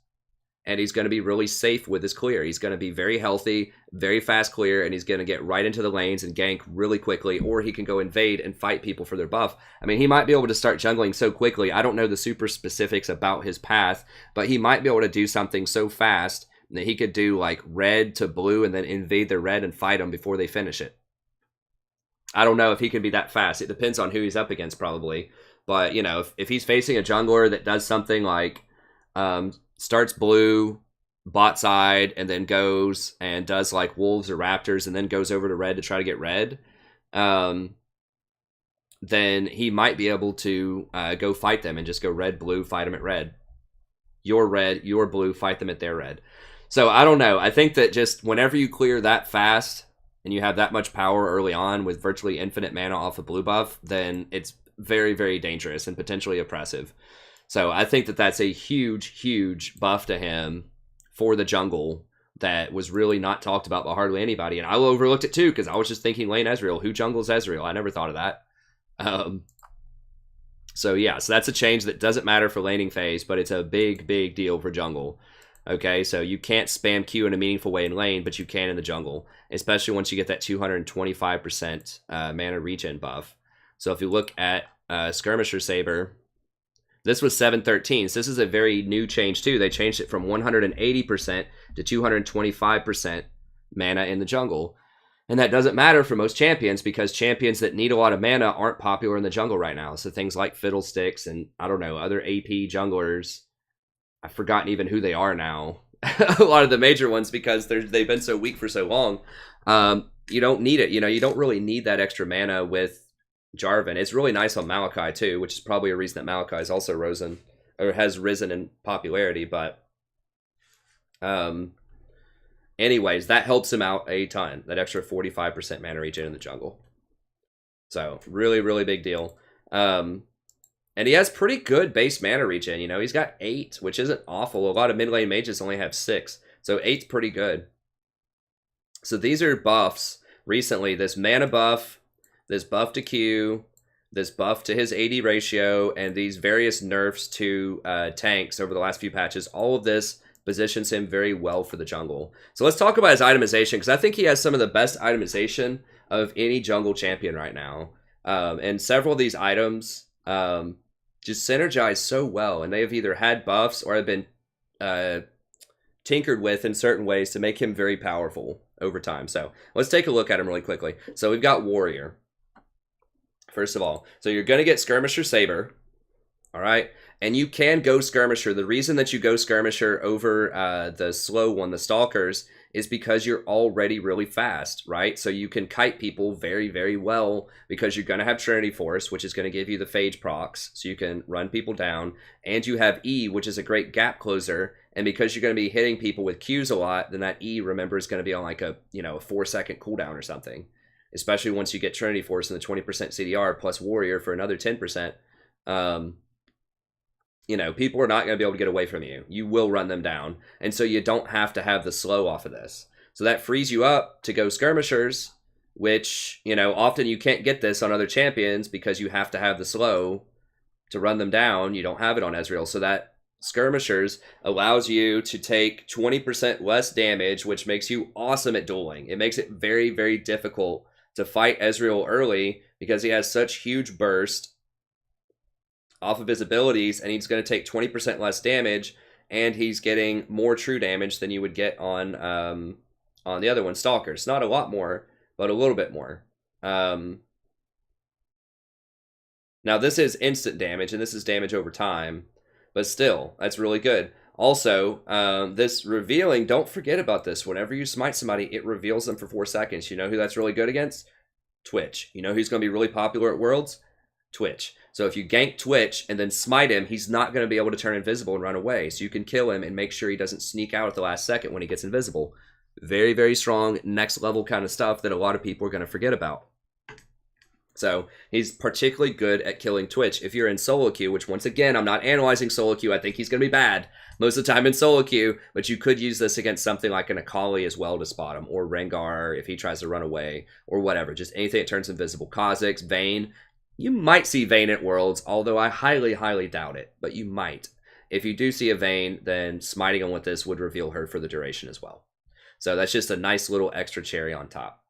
and he's going to be really safe with his clear. He's going to be very healthy, very fast clear, and he's going to get right into the lanes and gank really quickly, or he can go invade and fight people for their buff. I mean, he might be able to start jungling so quickly. I don't know the super specifics about his path, but he might be able to do something so fast that he could do like red to blue and then invade their red and fight them before they finish it. I don't know if he can be that fast. It depends on who he's up against probably. But, if he's facing a jungler that does something like starts blue, bot side, and then goes and does like wolves or raptors and then goes over to red to try to get red, then he might be able to go fight them and just go red, blue, fight them at red. Your red, your blue, fight them at their red. So I don't know. I think that just whenever you clear that fast and you have that much power early on with virtually infinite mana off a blue buff, then it's very, very dangerous and potentially oppressive. So I think that that's a huge, huge buff to him for the jungle that was really not talked about by hardly anybody. And I overlooked it too because I was just thinking lane Ezreal. Who jungles Ezreal? I never thought of that. So yeah, so that's a change that doesn't matter for laning phase, but it's a big, big deal for jungle. Okay, so you can't spam Q in a meaningful way in lane, but you can in the jungle, especially once you get that 225% mana regen buff. So if you look at Skirmisher Saber, this was 713. So this is a very new change too. They changed it from 180% to 225% mana in the jungle. And that doesn't matter for most champions because champions that need a lot of mana aren't popular in the jungle right now. So things like Fiddlesticks and, I don't know, other AP junglers, I've forgotten even who they are now. A lot of the major ones because they've been so weak for so long. You don't need it. You don't really need that extra mana with Jarvan. It's really nice on Maokai too, which is probably a reason that Maokai is also has risen in popularity. But anyways, that helps him out a ton. That extra 45% mana regen in the jungle. So really, really big deal. And he has pretty good base mana regen. He's got 8, which isn't awful. A lot of mid lane mages only have 6. So 8's pretty good. So these are buffs recently. This mana buff, this buff to Q, this buff to his AD ratio, and these various nerfs to tanks over the last few patches. All of this positions him very well for the jungle. So let's talk about his itemization, because I think he has some of the best itemization of any jungle champion right now. And several of these items just synergize so well, and they have either had buffs or have been tinkered with in certain ways to make him very powerful over time. So let's take a look at him really quickly. So we've got Warrior, first of all. So you're going to get Skirmisher Saber, all right? And you can go Skirmisher. The reason that you go Skirmisher over the slow one, the Stalkers, is because you're already really fast, right? So you can kite people very, very well because you're going to have Trinity Force, which is going to give you the Phage procs, so you can run people down. And you have E, which is a great gap closer. And because you're going to be hitting people with Qs a lot, then that E, remember, is going to be on like a, a 4-second cooldown or something. Especially once you get Trinity Force and the 20% CDR plus Warrior for another 10%. People are not going to be able to get away from you. You will run them down. And so you don't have to have the slow off of this. So that frees you up to go Skirmishers, which, often you can't get this on other champions because you have to have the slow to run them down. You don't have it on Ezreal. So that Skirmishers allows you to take 20% less damage, which makes you awesome at dueling. It makes it very, very difficult to fight Ezreal early because he has such huge burst off of his abilities, and he's going to take 20% less damage, and he's getting more true damage than you would get on the other one, Stalkers. Not a lot more, but a little bit more. Now this is instant damage, and this is damage over time, but still, that's really good. Also, this revealing, don't forget about this. Whenever you smite somebody, it reveals them for 4 seconds. You know who that's really good against? Twitch. You know who's going to be really popular at Worlds? Twitch. So if you gank Twitch and then smite him, he's not going to be able to turn invisible and run away. So you can kill him and make sure he doesn't sneak out at the last second when he gets invisible. Very, very strong, next level kind of stuff that a lot of people are going to forget about. So he's particularly good at killing Twitch. If you're in solo queue, which once again, I'm not analyzing solo queue. I think he's going to be bad most of the time in solo queue, but you could use this against something like an Akali as well to spot him, or Rengar if he tries to run away, or whatever. Just anything that turns invisible. Kha'Zix, Vayne. You might see Vayne at Worlds, although I highly, highly doubt it, but you might. If you do see a Vayne, then smiting him with this would reveal her for the duration as well. So that's just a nice little extra cherry on top.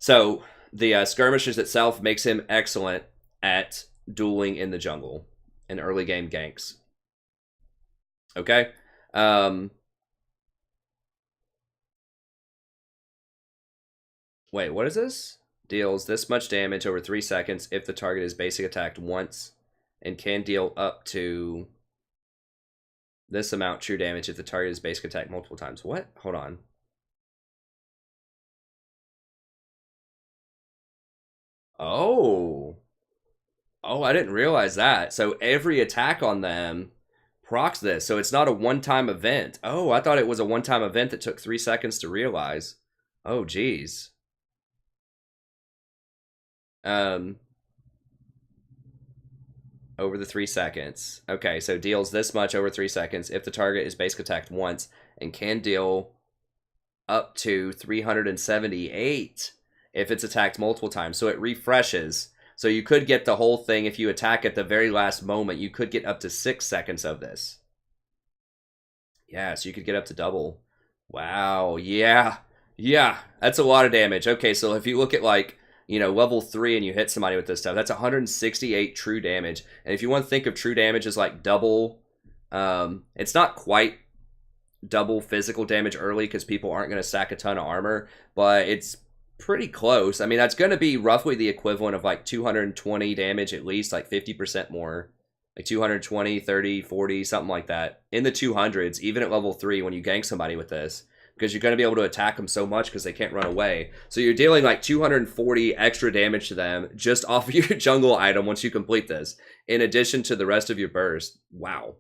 So the Skirmishers itself makes him excellent at dueling in the jungle and early game ganks. Okay? Wait, what is this? Deals this much damage over 3 seconds if the target is basic attacked once, and can deal up to this amount true damage if the target is basic attacked multiple times. What? Hold on. Oh, I didn't realize that. So every attack on them procs this. So it's not a one-time event. Oh, I thought it was a one-time event that took 3 seconds to realize. Oh, geez. Over the 3 seconds. Okay, so deals this much over 3 seconds if the target is basic attacked once, and can deal up to 378 if it's attacked multiple times. So it refreshes. So you could get the whole thing if you attack at the very last moment. You could get up to 6 seconds of this. Yeah, so you could get up to double. Wow, yeah, that's a lot of damage. Okay, so if you look at like, level 3 and you hit somebody with this stuff, that's 168 true damage. And if you want to think of true damage as like double, it's not quite double physical damage early because people aren't going to stack a ton of armor, but it's pretty close. I mean, that's going to be roughly the equivalent of like 220 damage at least, like 50% more. Like 220, 30, 40, something like that. In the 200s, even at level 3 when you gank somebody with this. Because you're going to be able to attack them so much because they can't run away. So you're dealing like 240 extra damage to them just off of your jungle item once you complete this, in addition to the rest of your burst. Wow.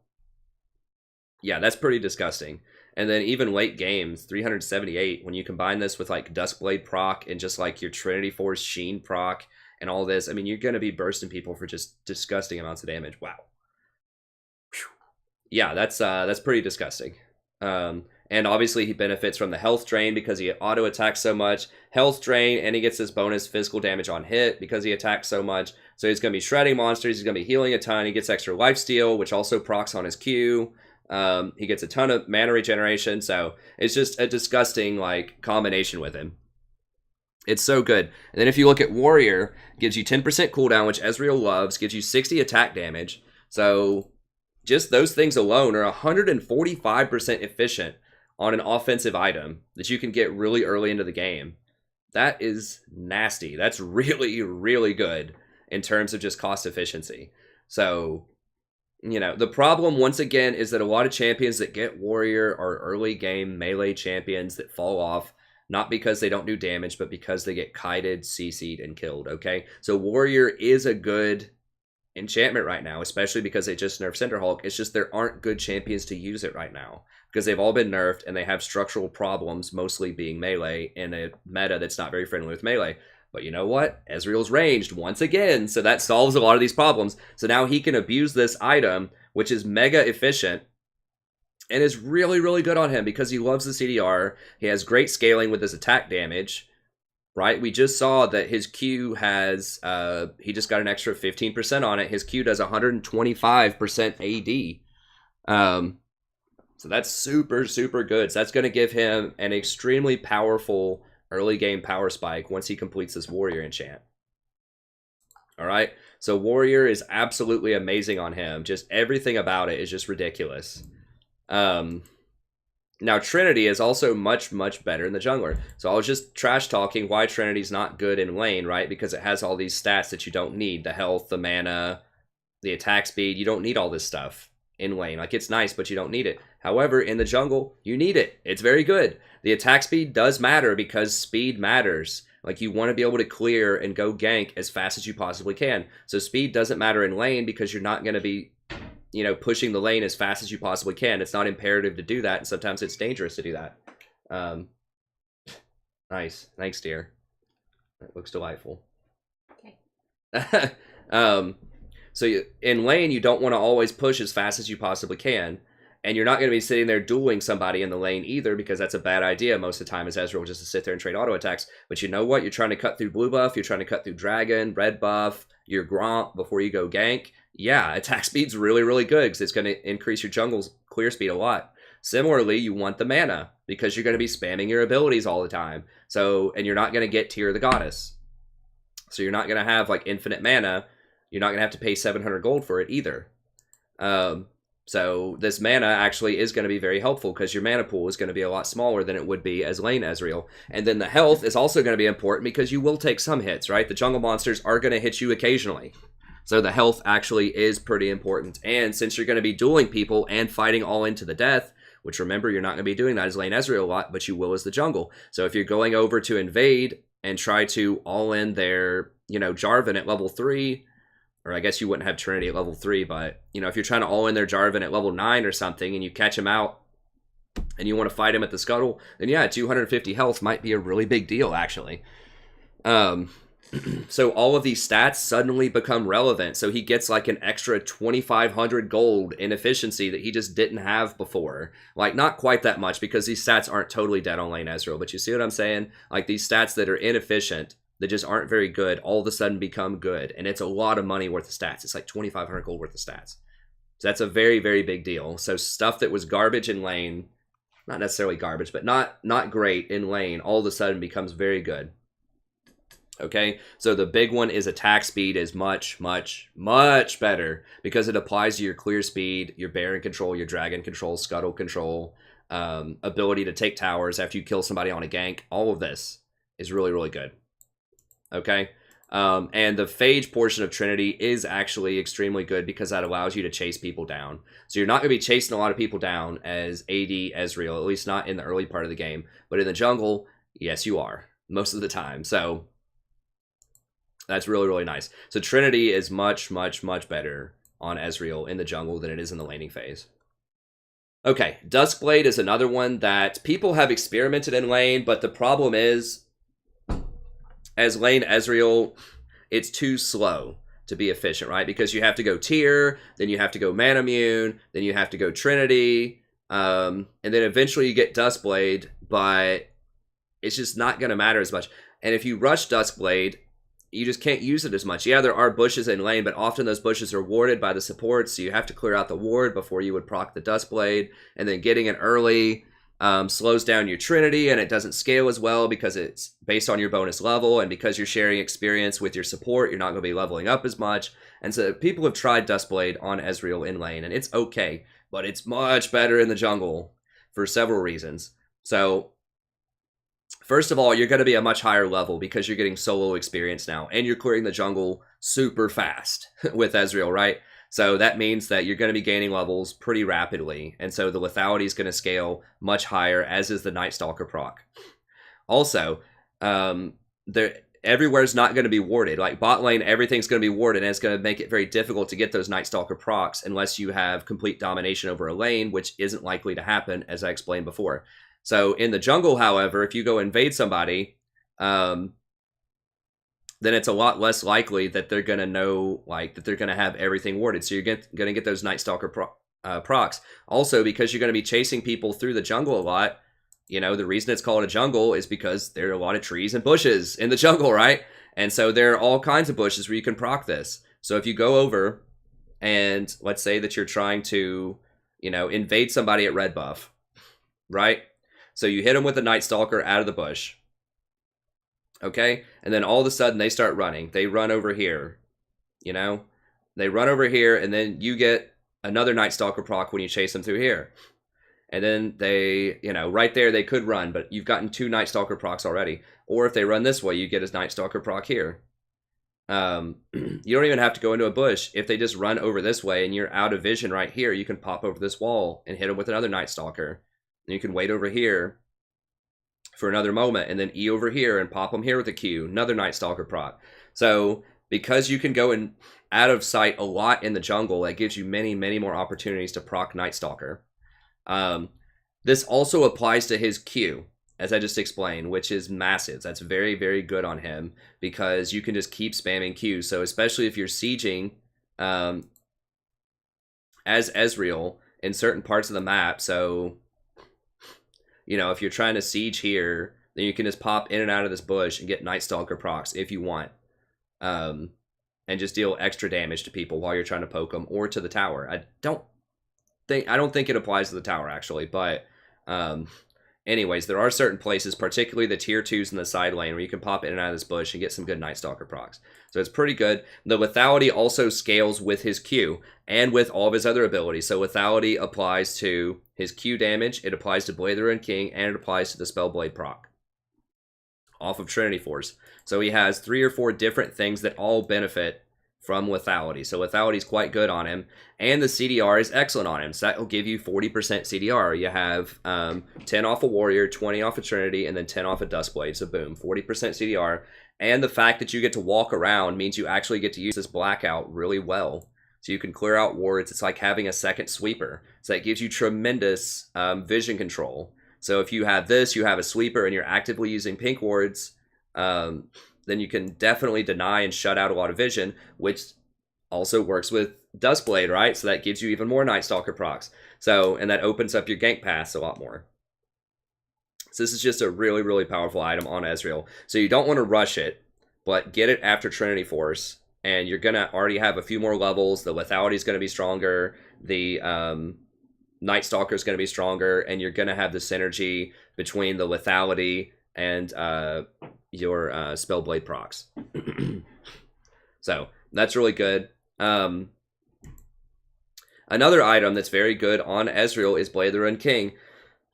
Yeah, that's pretty disgusting. And then even late games, 378, when you combine this with like Duskblade proc and just like your Trinity Force Sheen proc and all this, I mean, you're going to be bursting people for just disgusting amounts of damage. Wow. Whew. Yeah, that's pretty disgusting. And obviously he benefits from the health drain because he auto attacks so much. Health drain, and he gets this bonus physical damage on hit because he attacks so much. So he's going to be shredding monsters. He's going to be healing a ton. He gets extra lifesteal, which also procs on his Q. He gets a ton of mana regeneration, so it's just a disgusting like combination with him. It's so good. And then if you look at Warrior, gives you 10% cooldown, which Ezreal loves, gives you 60 attack damage. So just those things alone are 145% efficient on an offensive item that you can get really early into the game. That is nasty. That's really, really good in terms of just cost efficiency. So, you know, the problem, once again, is that a lot of champions that get Warrior are early game melee champions that fall off, not because they don't do damage, but because they get kited, CC'd, and killed, okay? So Warrior is a good enchantment right now, especially because they just nerfed Cinderhulk. It's just there aren't good champions to use it right now because they've all been nerfed and they have structural problems, mostly being melee in a meta that's not very friendly with melee. But you know what? Ezreal's ranged once again, so that solves a lot of these problems. So now he can abuse this item, which is mega efficient, and is really, really good on him because he loves the CDR. He has great scaling with his attack damage, right? We just saw that his Q has, he just got an extra 15% on it. His Q does 125% AD. So that's super, super good. So that's going to give him an extremely powerful early game power spike once he completes this Warrior enchant. All right. So Warrior is absolutely amazing on him. Just everything about it is just ridiculous. Now Trinity is also much, much better in the jungler. So I was just trash talking why Trinity's not good in lane, right? Because it has all these stats that you don't need. The health, the mana, the attack speed. You don't need all this stuff in lane. Like, it's nice, but you don't need it. However, in the jungle, you need it. It's very good. The attack speed does matter because speed matters. Like, you want to be able to clear and go gank as fast as you possibly can. So speed doesn't matter in lane because you're not going to be, you know, pushing the lane as fast as you possibly can. It's not imperative to do that, and sometimes it's dangerous to do that. Nice. Thanks, dear. That looks delightful. Okay. So in lane, you don't want to always push as fast as you possibly can. And you're not going to be sitting there dueling somebody in the lane either, because that's a bad idea most of the time as Ezreal, just to sit there and trade auto attacks. But you know what? You're trying to cut through blue buff. You're trying to cut through dragon, red buff, your Gromp before you go gank. Yeah, attack speed's really, really good because it's going to increase your jungle's clear speed a lot. Similarly, you want the mana because you're going to be spamming your abilities all the time. So, and you're not going to get Tear of the Goddess. So you're not going to have like infinite mana. You're not going to have to pay 700 gold for it either. So this mana actually is going to be very helpful because your mana pool is going to be a lot smaller than it would be as lane Ezreal. And then the health is also going to be important because you will take some hits, right? The jungle monsters are going to hit you occasionally. So the health actually is pretty important. And since you're going to be dueling people and fighting all into the death, which remember, you're not going to be doing that as lane Ezreal a lot, but you will as the jungle. So if you're going over to invade and try to all in their, you know, Jarvan at level 3, or I guess you wouldn't have Trinity at level 3, but, you know, if you're trying to all in their Jarvan at level 9 or something and you catch him out and you want to fight him at the scuttle, then yeah, 250 health might be a really big deal, actually. So all of these stats suddenly become relevant. So he gets like an extra 2,500 gold in efficiency that he just didn't have before. Like, not quite that much because these stats aren't totally dead on lane Ezreal, but you see what I'm saying? Like, these stats that are inefficient, that just aren't very good, all of a sudden become good. And it's a lot of money worth of stats. It's like 2,500 gold worth of stats. So that's a very, very big deal. So stuff that was garbage in lane, not necessarily garbage, but not great in lane, all of a sudden becomes very good. Okay, so the big one is attack speed is much, much, much better because it applies to your clear speed, your Baron control, your dragon control, scuttle control, ability to take towers after you kill somebody on a gank. All of this is really, really good. Okay, and the phage portion of Trinity is actually extremely good because that allows you to chase people down. So you're not going to be chasing a lot of people down as AD Ezreal, at least not in the early part of the game. But in the jungle, yes, you are most of the time. So that's really, really nice. So Trinity is much, much, much better on Ezreal in the jungle than it is in the laning phase. Okay, Duskblade is another one that people have experimented in lane, but the problem is, as lane Ezreal, it's too slow to be efficient, right? Because you have to go tier, then you have to go Manamune, then you have to go Trinity, and then eventually you get Duskblade, but it's just not going to matter as much. And if you rush Duskblade, you just can't use it as much. Yeah, there are bushes in lane, but often those bushes are warded by the supports, so you have to clear out the ward before you would proc the Duskblade, and then getting it early slows down your Trinity, and it doesn't scale as well because it's based on your bonus level, and because you're sharing experience with your support, you're not going to be leveling up as much. And so people have tried Duskblade on Ezreal in lane, and it's okay, but it's much better in the jungle for several reasons. So first of all, you're going to be a much higher level because you're getting solo experience now, and you're clearing the jungle super fast with Ezreal, right? So that means that you're going to be gaining levels pretty rapidly, and so the lethality is going to scale much higher, as is the Night Stalker proc. Also, everywhere's not going to be warded. Like bot lane, everything's going to be warded, and it's going to make it very difficult to get those Night Stalker procs unless you have complete domination over a lane, which isn't likely to happen, as I explained before. So in the jungle, however, if you go invade somebody, then it's a lot less likely that they're going to know, like, that they're going to have everything warded. So you're going to get those Night Stalker procs. Also, because you're going to be chasing people through the jungle a lot, you know, the reason it's called a jungle is because there are a lot of trees and bushes in the jungle, right? And so there are all kinds of bushes where you can proc this. So if you go over and let's say that you're trying to, you know, invade somebody at red buff, right? So you hit them with a Night Stalker out of the bush. Okay? And then all of a sudden they start running. They run over here. You know? They run over here, and then you get another Night Stalker proc when you chase them through here. And then they, you know, right there they could run, but you've gotten 2 Night Stalker procs already. Or if they run this way, you get a Night Stalker proc here. You don't even have to go into a bush. If they just run over this way and you're out of vision right here, you can pop over this wall and hit them with another Night Stalker. And you can wait over here for another moment and then E over here and pop them here with a Q, another Night Stalker proc. So because you can go in out of sight a lot in the jungle, that gives you many, many more opportunities to proc Night Stalker. This also applies to his Q, as I just explained, which is massive. That's very, very good on him because you can just keep spamming Q. So especially if you're sieging as Ezreal in certain parts of the map, so you know, if you're trying to siege here, then you can just pop in and out of this bush and get Night Stalker procs if you want. And just deal extra damage to people while you're trying to poke them or to the tower. I don't think it applies to the tower, actually. But anyways, there are certain places, particularly the tier 2s in the side lane, where you can pop in and out of this bush and get some good Night Stalker procs. So it's pretty good. The lethality also scales with his Q and with all of his other abilities. So lethality applies to his Q damage, it applies to Blade the Ruined King, and it applies to the Spellblade proc off of Trinity Force. So he has 3 or 4 different things that all benefit from lethality. So lethality is quite good on him, and the CDR is excellent on him. So that will give you 40% CDR. You have 10 off a Warrior, 20 off a Trinity, and then 10 off a Duskblade. So boom, 40% CDR. And the fact that you get to walk around means you actually get to use this blackout really well. So you can clear out wards. It's like having a second sweeper. So that gives you tremendous vision control. So if you have this, you have a sweeper, and you're actively using pink wards, then you can definitely deny and shut out a lot of vision, which also works with Duskblade, right? So that gives you even more Night Stalker procs. So, and that opens up your gank paths a lot more. So this is just a really, really powerful item on Ezreal. So you don't want to rush it, but get it after Trinity Force, and you're going to already have a few more levels. The lethality is going to be stronger. The Night Stalker is going to be stronger, and you're going to have the synergy between the lethality and your Spellblade procs. So that's really good. Another item that's very good on Ezreal is Blade the Ruined King.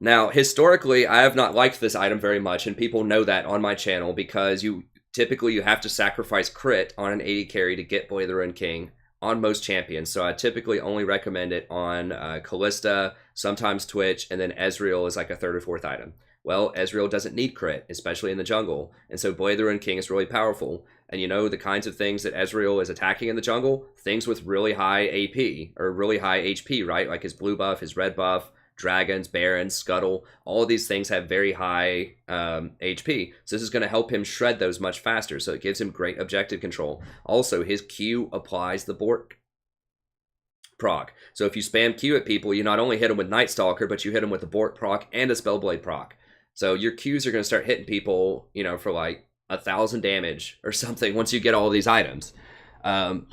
Now, historically, I have not liked this item very much, and people know that on my channel because you have to sacrifice crit on an 80 carry to get Blade the Ruined King on most champions. So I typically only recommend it on Kalista, sometimes Twitch, and then Ezreal is like a 3rd or 4th item. Well, Ezreal doesn't need crit, especially in the jungle, and so Blade the Ruined King is really powerful. And you know the kinds of things that Ezreal is attacking in the jungle? Things with really high AP, or really high HP, right? Like his blue buff, his red buff, dragons, barons, scuttle, all of these things have very high HP. So this is going to help him shred those much faster, so it gives him great objective control. Also, his Q applies the Bork proc. So if you spam Q at people, you not only hit them with Night Stalker, but you hit them with the Bork proc and a Spellblade proc. So your Qs are going to start hitting people, you know, for like 1,000 damage or something once you get all of these items. So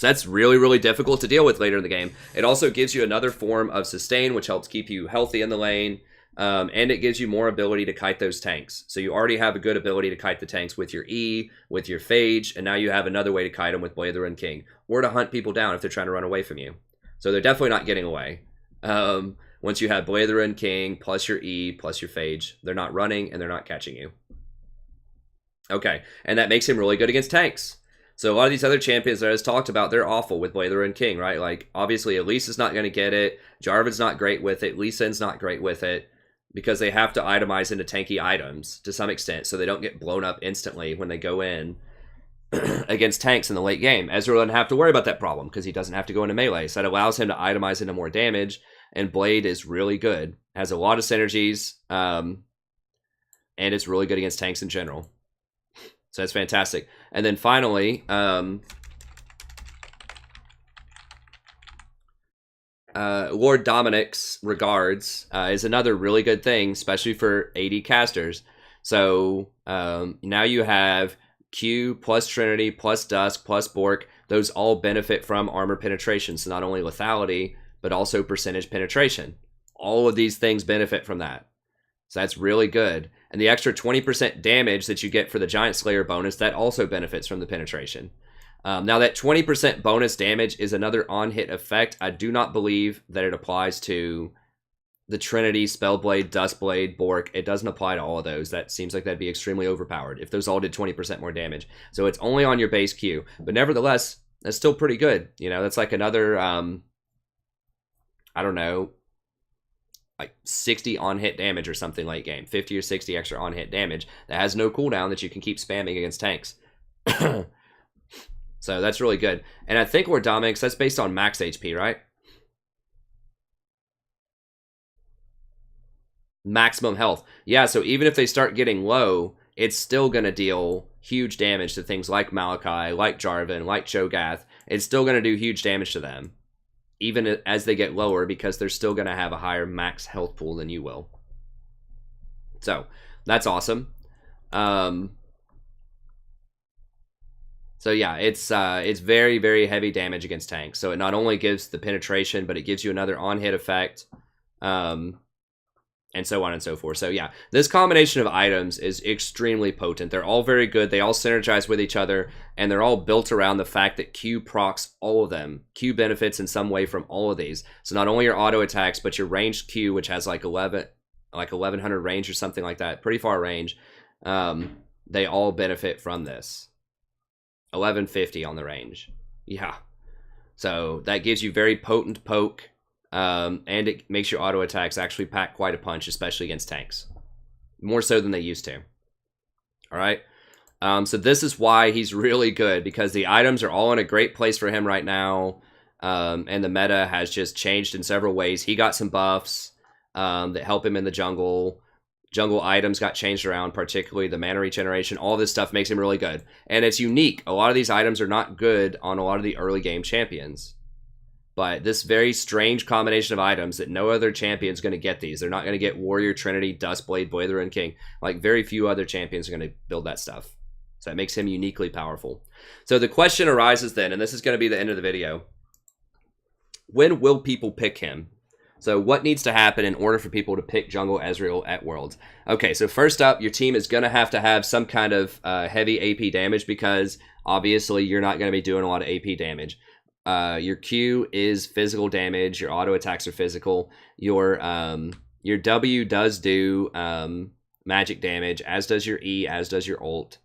that's really, really difficult to deal with later in the game. It also gives you another form of sustain, which helps keep you healthy in the lane. And it gives you more ability to kite those tanks. So you already have a good ability to kite the tanks with your E, with your Phage, and now you have another way to kite them with Blade of the Ruined King, or to hunt people down if they're trying to run away from you. So they're definitely not getting away. Once you have Blade of the Ruined King, plus your E, plus your Phage, they're not running and they're not catching you. Okay, and that makes him really good against tanks. So a lot of these other champions that I just talked about, they're awful with Blade of the Ruined King, right? Like, obviously, Elise is not going to get it. Jarvan's not great with it. Lee Sin's not great with it, because they have to itemize into tanky items to some extent, so they don't get blown up instantly when they go in against tanks in the late game. Ezreal doesn't have to worry about that problem, because he doesn't have to go into melee, so that allows him to itemize into more damage, and Blade is really good. Has a lot of synergies, and it's really good against tanks in general. So that's fantastic. And then finally, Lord Dominic's regards is another really good thing, especially for AD casters. So now you have Q plus Trinity plus Dusk plus Bork. Those all benefit from armor penetration. So not only lethality, but also percentage penetration. All of these things benefit from that. So that's really good. And the extra 20% damage that you get for the Giant Slayer bonus, that also benefits from the penetration. Now that 20% bonus damage is another on-hit effect. I do not believe that it applies to the Trinity, Spellblade, Duskblade, Bork. It doesn't apply to all of those. That seems like that'd be extremely overpowered if those all did 20% more damage. So it's only on your base Q. But nevertheless, that's still pretty good. You know, that's like another, I don't know, like 60 on-hit damage or something late game. 50 or 60 extra on-hit damage that has no cooldown that you can keep spamming against tanks. So that's really good. And I think Lord Dominic's, that's based on max HP, right? Maximum health. Yeah, so even if they start getting low, it's still going to deal huge damage to things like Malachi, like Jarvan, like Cho'Gath. It's still going to do huge damage to them, even as they get lower, because they're still going to have a higher max health pool than you will. So that's awesome. So yeah, it's very, very heavy damage against tanks. So it not only gives the penetration, but it gives you another on-hit effect, and so on and so forth. So yeah, this combination of items is extremely potent. They're all very good. They all synergize with each other, and they're all built around the fact that Q procs all of them. Q benefits in some way from all of these. So not only your auto attacks, but your ranged Q, which has like 1100 range or something like that, pretty far range. They all benefit from this. 1150 on the range. Yeah. So that gives you very potent poke. And it makes your auto attacks actually pack quite a punch, especially against tanks. More so than they used to. Alright? So this is why he's really good, because the items are all in a great place for him right now. And the meta has just changed in several ways. He got some buffs that help him in the jungle. Jungle items got changed around, particularly the mana regeneration. All this stuff makes him really good. And it's unique. A lot of these items are not good on a lot of the early game champions. But this very strange combination of items that no other champion's going to get these. They're not going to get Warrior, Trinity, Duskblade, Blade of the Ruined King. Like, very few other champions are going to build that stuff. So that makes him uniquely powerful. So the question arises then, and this is going to be the end of the video. When will people pick him? So what needs to happen in order for people to pick Jungle Ezreal at Worlds? Okay, so first up, your team is going to have some kind of heavy AP damage, because obviously you're not going to be doing a lot of AP damage. Your Q is physical damage. Your auto attacks are physical. Your W does do magic damage, as does your E, as does your ult.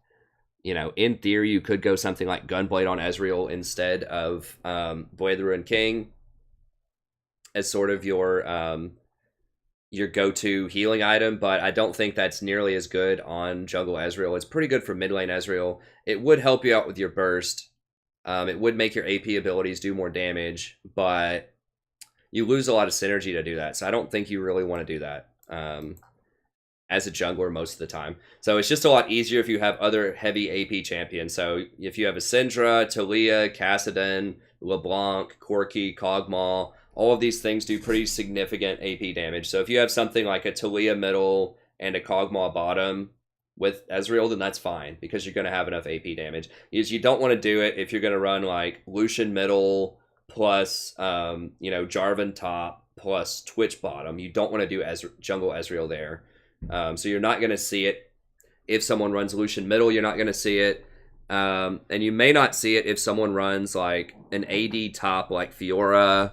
You know, in theory, you could go something like Gunblade on Ezreal instead of Blade of the Ruined King as sort of your go-to healing item, but I don't think that's nearly as good on Jungle Ezreal. It's pretty good for mid lane Ezreal. It would help you out with your burst. It would make your AP abilities do more damage, but you lose a lot of synergy to do that. So I don't think you really want to do that as a jungler most of the time. So it's just a lot easier if you have other heavy AP champions. So if you have a Syndra, Taliyah, Kassadin, LeBlanc, Corki, Kog'Maw, all of these things do pretty significant AP damage. So if you have something like a Taliyah middle and a Kog'Maw bottom, with Ezreal, then that's fine because you're going to have enough AP damage. You don't want to do it if you're going to run like Lucian middle plus, Jarvan top plus Twitch bottom. You don't want to do jungle Ezreal there. So you're not going to see it. If someone runs Lucian middle, you're not going to see it. And you may not see it if someone runs like an AD top like Fiora.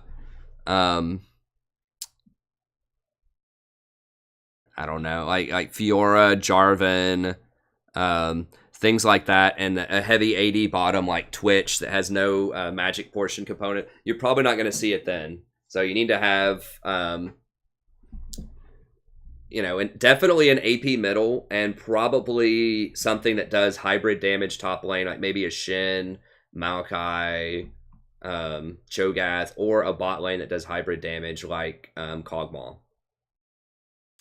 I don't know, like Fiora, Jarvan, things like that, and a heavy AD bottom like Twitch that has no magic portion component. You're probably not going to see it then. So you need to have, and definitely an AP middle and probably something that does hybrid damage top lane, like maybe a Shin, Maokai, Cho'Gath, or a bot lane that does hybrid damage like Kog'Maw.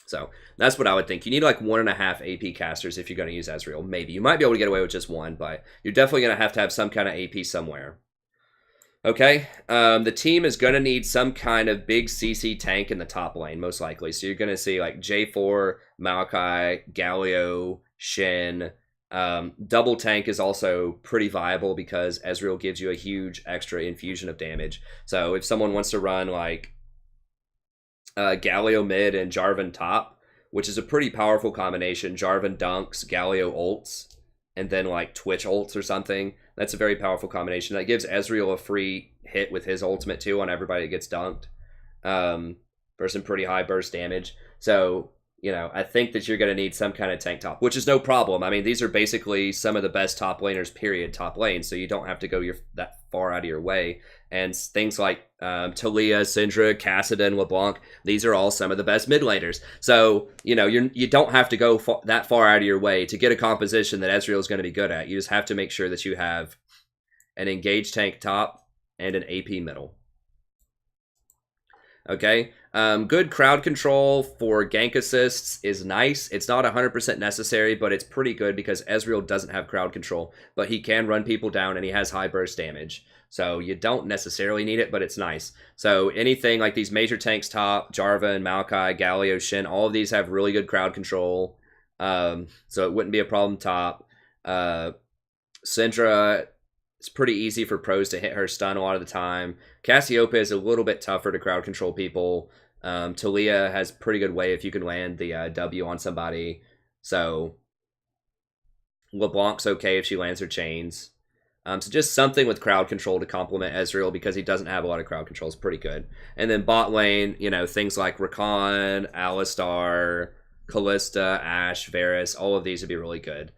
So that's what I would think. You need like 1.5 AP casters if you're going to use Ezreal. Maybe. You might be able to get away with just one, but you're definitely going to have some kind of AP somewhere. Okay, the team is going to need some kind of big CC tank in the top lane, most likely. So you're going to see like J4, Maokai, Galio, Shin. Double tank is also pretty viable because Ezreal gives you a huge extra infusion of damage. So if someone wants to run like Galio mid and Jarvan top, which is a pretty powerful combination. Jarvan dunks, Galio ults, and then like Twitch ults or something. That's a very powerful combination. That gives Ezreal a free hit with his ultimate too on everybody that gets dunked for some pretty high burst damage. So, I think that you're going to need some kind of tank top, which is no problem. I mean, these are basically some of the best top laners, period, top lane. So you don't have to go that far out of your way. And things like Taliyah, Syndra, Kassadin, LeBlanc, these are all some of the best mid laners. So, you don't have to go that far out of your way to get a composition that Ezreal is going to be good at. You just have to make sure that you have an engaged tank top and an AP middle. Okay, good crowd control for gank assists is nice. It's not 100% necessary, but it's pretty good because Ezreal doesn't have crowd control, but he can run people down and he has high burst damage. So you don't necessarily need it, but it's nice. So anything like these major tanks top, Jarvan, Maokai, Galio, Shin, all of these have really good crowd control. So it wouldn't be a problem top. Syndra, it's pretty easy for pros to hit her stun a lot of the time. Cassiopeia is a little bit tougher to crowd control people. Taliyah has pretty good way if you can land the W on somebody. So LeBlanc's okay if she lands her chains. So just something with crowd control to complement Ezreal because he doesn't have a lot of crowd control is pretty good. And then bot lane, things like Rakan, Alistar, Kalista, Ashe, Varus, all of these would be really good.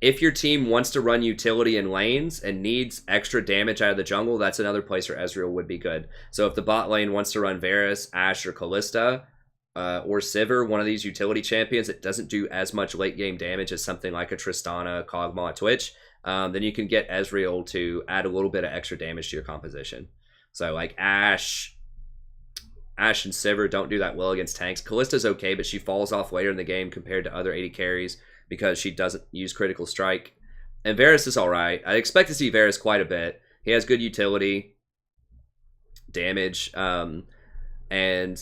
If your team wants to run utility in lanes and needs extra damage out of the jungle, that's another place where Ezreal would be good. So if the bot lane wants to run Varus, Ashe, or Kalista, or Sivir, one of these utility champions that doesn't do as much late game damage as something like a Tristana, Kog'Maw, Twitch, then you can get Ezreal to add a little bit of extra damage to your composition. So like Ashe and Sivir don't do that well against tanks. Kalista's okay, but she falls off later in the game compared to other AD carries because she doesn't use critical strike. And Varus is alright. I expect to see Varus quite a bit. He has good utility, damage, and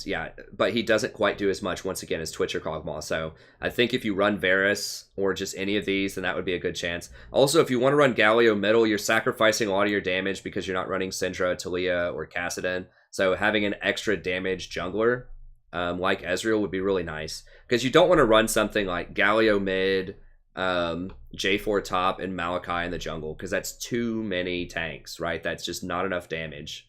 yeah, but he doesn't quite do as much once again as Twitch or Kog'Maw. So I think if you run Varus or just any of these, then that would be a good chance. Also, if you want to run Galio middle, you're sacrificing a lot of your damage because you're not running Syndra, Taliyah, or Kassadin. So having an extra damage jungler like Ezreal would be really nice because you don't want to run something like Galio mid, J4 top, and Maokai in the jungle because that's too many tanks, right? That's just not enough damage.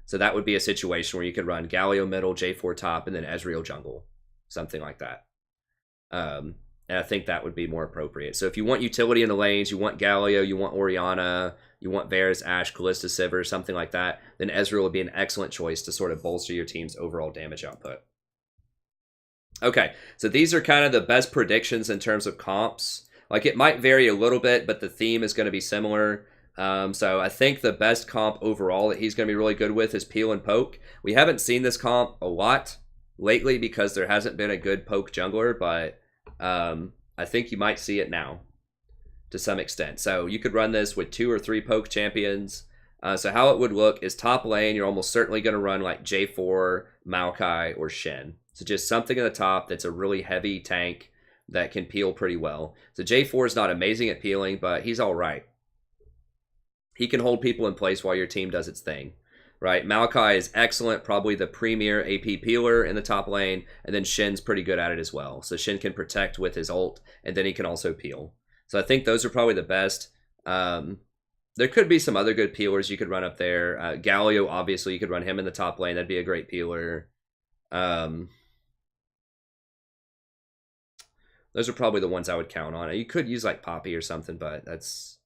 So that would be a situation where you could run Galio middle, J4 top, and then Ezreal jungle, something like that. And I think that would be more appropriate. So if you want utility in the lanes, you want Galio, you want Orianna, you want Varus, Ashe, Kalista, Sivir, something like that, then Ezreal would be an excellent choice to sort of bolster your team's overall damage output. Okay, so these are kind of the best predictions in terms of comps. Like it might vary a little bit, but the theme is going to be similar. So I think the best comp overall that he's going to be really good with is Peel and Poke. We haven't seen this comp a lot lately because there hasn't been a good Poke jungler, but I think you might see it now to some extent. So you could run this with 2 or 3 Poke champions. So how it would look is top lane, you're almost certainly going to run like J4, Maokai, or Shen. So just something at the top that's a really heavy tank that can peel pretty well. So J4 is not amazing at peeling, but he's all right. He can hold people in place while your team does its thing, right? Maokai is excellent, probably the premier AP peeler in the top lane, and then Shin's pretty good at it as well. So Shin can protect with his ult, and then he can also peel. So I think those are probably the best. There could be some other good peelers you could run up there. Galio, obviously, you could run him in the top lane. That'd be a great peeler. Those are probably the ones I would count on. You could use like Poppy or something, but it's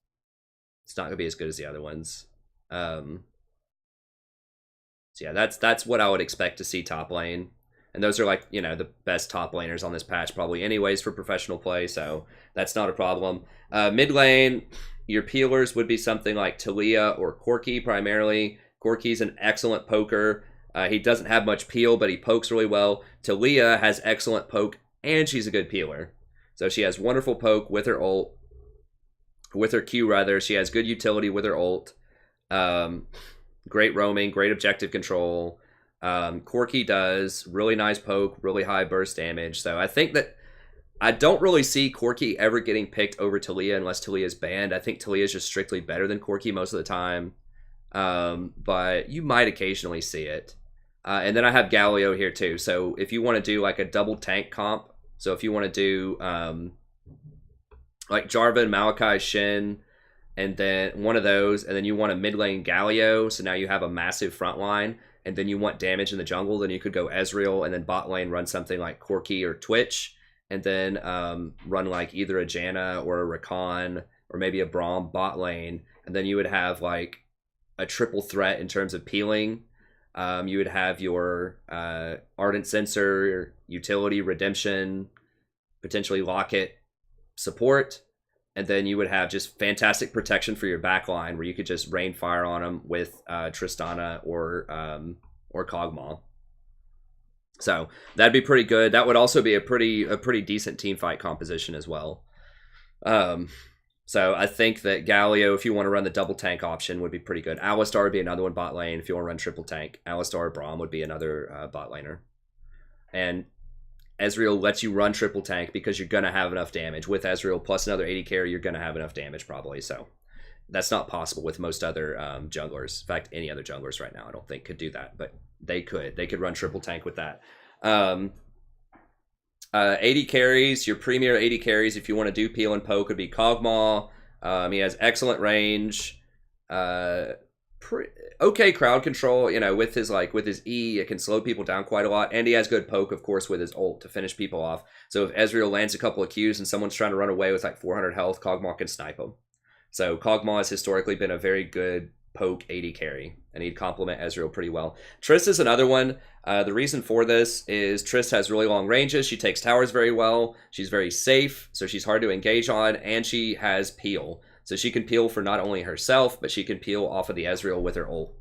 not going to be as good as the other ones. So yeah, that's what I would expect to see top lane. And those are like, you know, the best top laners on this patch probably anyways for professional play, so that's not a problem. Mid lane, your peelers would be something like Talia or Corki primarily. Corki's an excellent poker. He doesn't have much peel, but he pokes really well. Talia has excellent poke, and she's a good peeler. So she has wonderful poke with her ult. With her Q, rather. She has good utility with her ult. Great roaming, great objective control. Corki does really nice poke, really high burst damage. So I think that I don't really see Corki ever getting picked over Talia unless Talia is banned. I think Talia is just strictly better than Corki most of the time. But you might occasionally see it. And then I have Galio here too. So if you want to do like a double tank comp, so if you want to do like Jarvan, Maokai, Shin, and then one of those, and then you want a mid lane Galio, so now you have a massive front line, and then you want damage in the jungle, then you could go Ezreal, and then bot lane run something like Corki or Twitch, and then run like either a Janna or a Rakan, or maybe a Braum bot lane, and then you would have like a triple threat in terms of peeling. You would have your Ardent Sensor, Utility, Redemption, potentially Locket, support, and then you would have just fantastic protection for your backline where you could just rain fire on them with Tristana or Kog'Maw. So that'd be pretty good. That would also be a pretty decent team fight composition as well. So I think that Galio, if you want to run the double tank option, would be pretty good. Alistar would be another one bot lane if you want to run triple tank. Alistar or Braum would be another bot laner. And Ezreal lets you run triple tank because you're going to have enough damage. With Ezreal plus another 80 carry, you're going to have enough damage probably. So that's not possible with most other junglers. In fact, any other junglers right now I don't think could do that. But they could. They could run triple tank with that. 80 carries, your premier 80 carries, if you want to do peel and poke, would be Kog'Maw. He has excellent range. Okay crowd control, you know, with his E, it can slow people down quite a lot, and he has good poke, of course, with his ult to finish people off. So if Ezreal lands a couple of Qs and someone's trying to run away with like 400 health, Kog'Maw can snipe him. So Kog'Maw has historically been a very good poke 80 carry, and he'd complement Ezreal pretty well. Triss is another one. The reason for this is Triss has really long ranges. She takes towers very well. She's very safe, so she's hard to engage on, and she has peel. So she can peel for not only herself, but she can peel off of the Ezreal with her ult.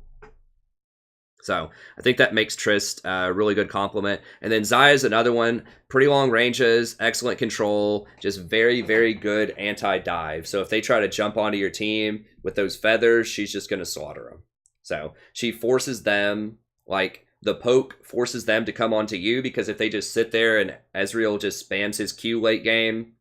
So I think that makes Triss a really good complement. And then Xayah is another one. Pretty long ranges, excellent control, just very, very good anti-dive. So if they try to jump onto your team with those feathers, she's just going to slaughter them. So she forces them, like the poke forces them to come onto you, because if they just sit there and Ezreal just spams his Q late game,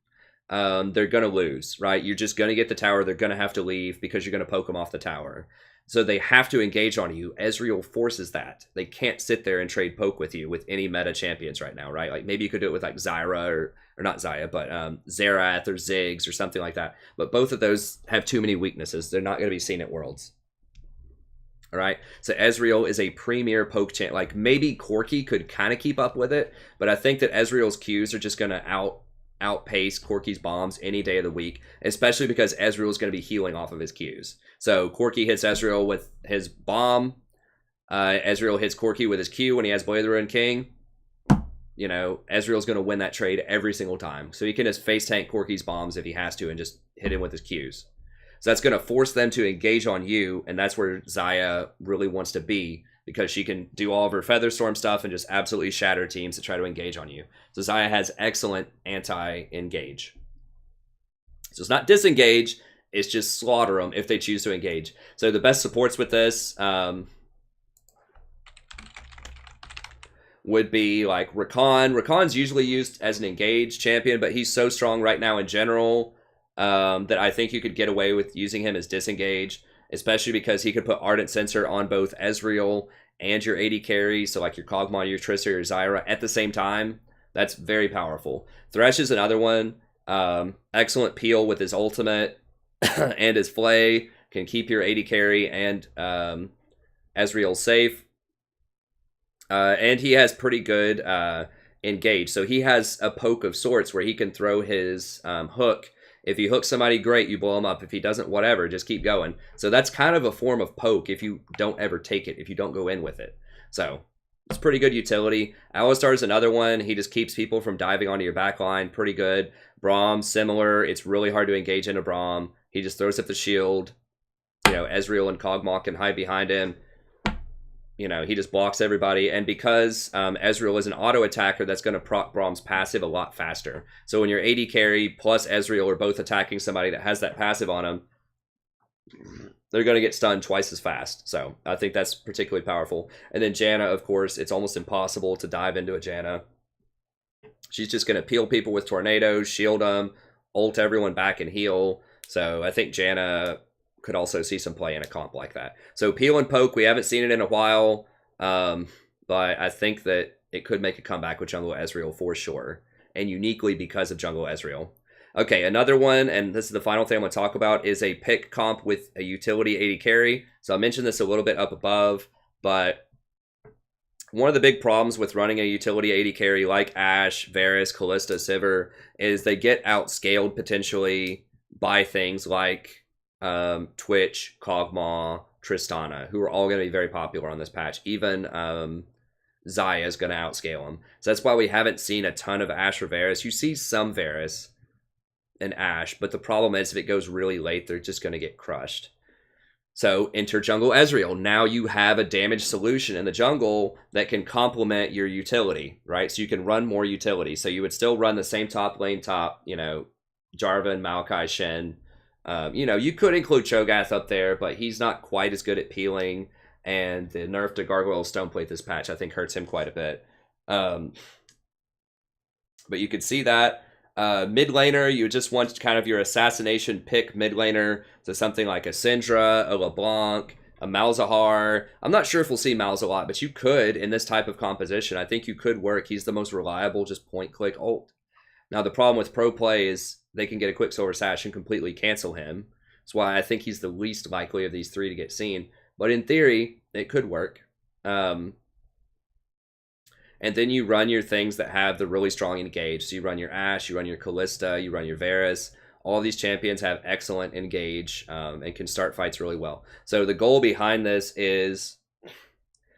they're going to lose, right? You're just going to get the tower. They're going to have to leave because you're going to poke them off the tower. So they have to engage on you. Ezreal forces that. They can't sit there and trade poke with you with any meta champions right now, right? Like maybe you could do it with like Zyra or not Xayah, but Xerath or Ziggs or something like that. But both of those have too many weaknesses. They're not going to be seen at Worlds. All right, so Ezreal is a premier poke champ. Like maybe Corki could kind of keep up with it, but I think that Ezreal's Qs are just going to outpace Corki's bombs any day of the week, especially because Ezreal is going to be healing off of his Qs. So Corki hits Ezreal with his bomb. Ezreal hits Corki with his Q when he has Blade of the Ruined King. You know, Ezreal's going to win that trade every single time. So he can just face tank Corki's bombs if he has to and just hit him with his Qs. So that's going to force them to engage on you, and that's where Xayah really wants to be, because she can do all of her Featherstorm stuff and just absolutely shatter teams that try to engage on you. So Xayah has excellent anti-engage. So it's not disengage, it's just slaughter them if they choose to engage. So the best supports with this would be like Rakan. Rakan's usually used as an engaged champion, but he's so strong right now in general that I think you could get away with using him as disengaged, especially because he could put Ardent Sensor on both Ezreal and your AD carry, so like your Kog'Maw, your Trista, your Zyra at the same time. That's very powerful. Thresh is another one. Excellent peel with his ultimate and his Flay. Can keep your AD carry and Ezreal safe. And he has pretty good engage. So he has a poke of sorts where he can throw his hook. If you hook somebody, great, you blow him up. If he doesn't, whatever, just keep going. So that's kind of a form of poke if you don't ever take it, if you don't go in with it. So it's pretty good utility. Alistar is another one. He just keeps people from diving onto your backline. Pretty good. Braum, similar. It's really hard to engage into Braum. He just throws up the shield. You know, Ezreal and Kog'Maw can hide behind him. You know, he just blocks everybody. And because Ezreal is an auto attacker, that's going to proc Braum's passive a lot faster. So when your AD carry plus Ezreal are both attacking somebody that has that passive on them, they're going to get stunned twice as fast. So I think that's particularly powerful. And then Janna, of course, it's almost impossible to dive into a Janna. She's just going to peel people with tornadoes, shield them, ult everyone back and heal. So I think Janna could also see some play in a comp like that. So peel and poke, we haven't seen it in a while, but I think that it could make a comeback with Jungle Ezreal for sure, and uniquely because of Jungle Ezreal. Okay, another one, and this is the final thing I'm going to talk about, is a pick comp with a utility AD carry. So I mentioned this a little bit up above, but one of the big problems with running a utility AD carry like Ashe, Varus, Kalista, Sivir is they get outscaled potentially by things like Twitch, Kog'Maw, Tristana, who are all going to be very popular on this patch. Even Xayah is going to outscale them. So that's why we haven't seen a ton of Ashe or Varus. You see some Varus and Ashe, but the problem is if it goes really late, they're just going to get crushed. So enter Jungle Ezreal. Now you have a damage solution in the jungle that can complement your utility, right? So you can run more utility. So you would still run the same top lane top, you know, Jarvan, Maokai, Shen. You know, you could include Cho'Gath up there, but he's not quite as good at peeling, and the nerf to Gargoyle Stoneplate this patch, I think, hurts him quite a bit. But you could see that. Mid laner, you just want kind of your assassination pick mid laner, so something like a Syndra, a LeBlanc, a Malzahar. I'm not sure if we'll see Malz a lot, but you could in this type of composition. I think you could work. He's the most reliable, just point-click ult. Now, the problem with pro play is they can get a Quicksilver Sash and completely cancel him. That's why I think he's the least likely of these three to get seen. But in theory, it could work. And then you run your things that have the really strong engage. So you run your Ashe, you run your Kalista, you run your Varus. All these champions have excellent engage and can start fights really well. So the goal behind this is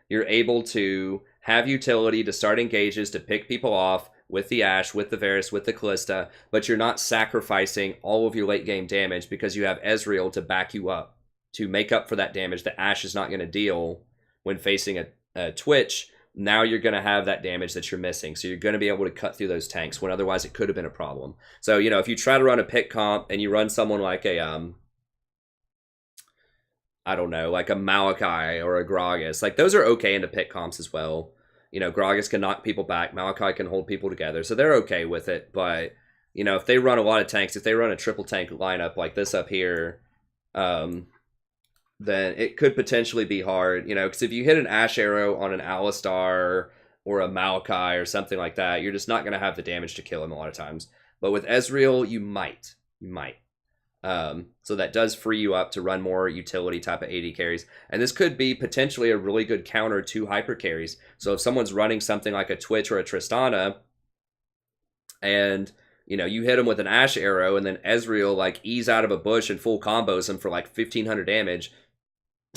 you're able to have utility to start engages, to pick people off, with the Ashe, with the Varus, with the Kalista, but you're not sacrificing all of your late game damage because you have Ezreal to back you up, to make up for that damage that Ashe is not going to deal when facing a Twitch. Now you're going to have that damage that you're missing, so you're going to be able to cut through those tanks when otherwise it could have been a problem. So, you know, if you try to run a pick comp and you run someone like a, I don't know, like a Maokai or a Gragas, like those are okay into pick comps as well. You know, Gragas can knock people back. Maokai can hold people together. So they're okay with it. But, you know, if they run a lot of tanks, if they run a triple tank lineup like this up here, then it could potentially be hard. You know, because if you hit an Ashe arrow on an Alistar or a Maokai or something like that, you're just not going to have the damage to kill him a lot of times. But with Ezreal, you might. You might. So that does free you up to run more utility type of AD carries. And this could be potentially a really good counter to hyper carries. So if someone's running something like a Twitch or a Tristana, and, you know, you hit him with an Ashe arrow, and then Ezreal, like, ease out of a bush and full combos him for, like, 1,500 damage,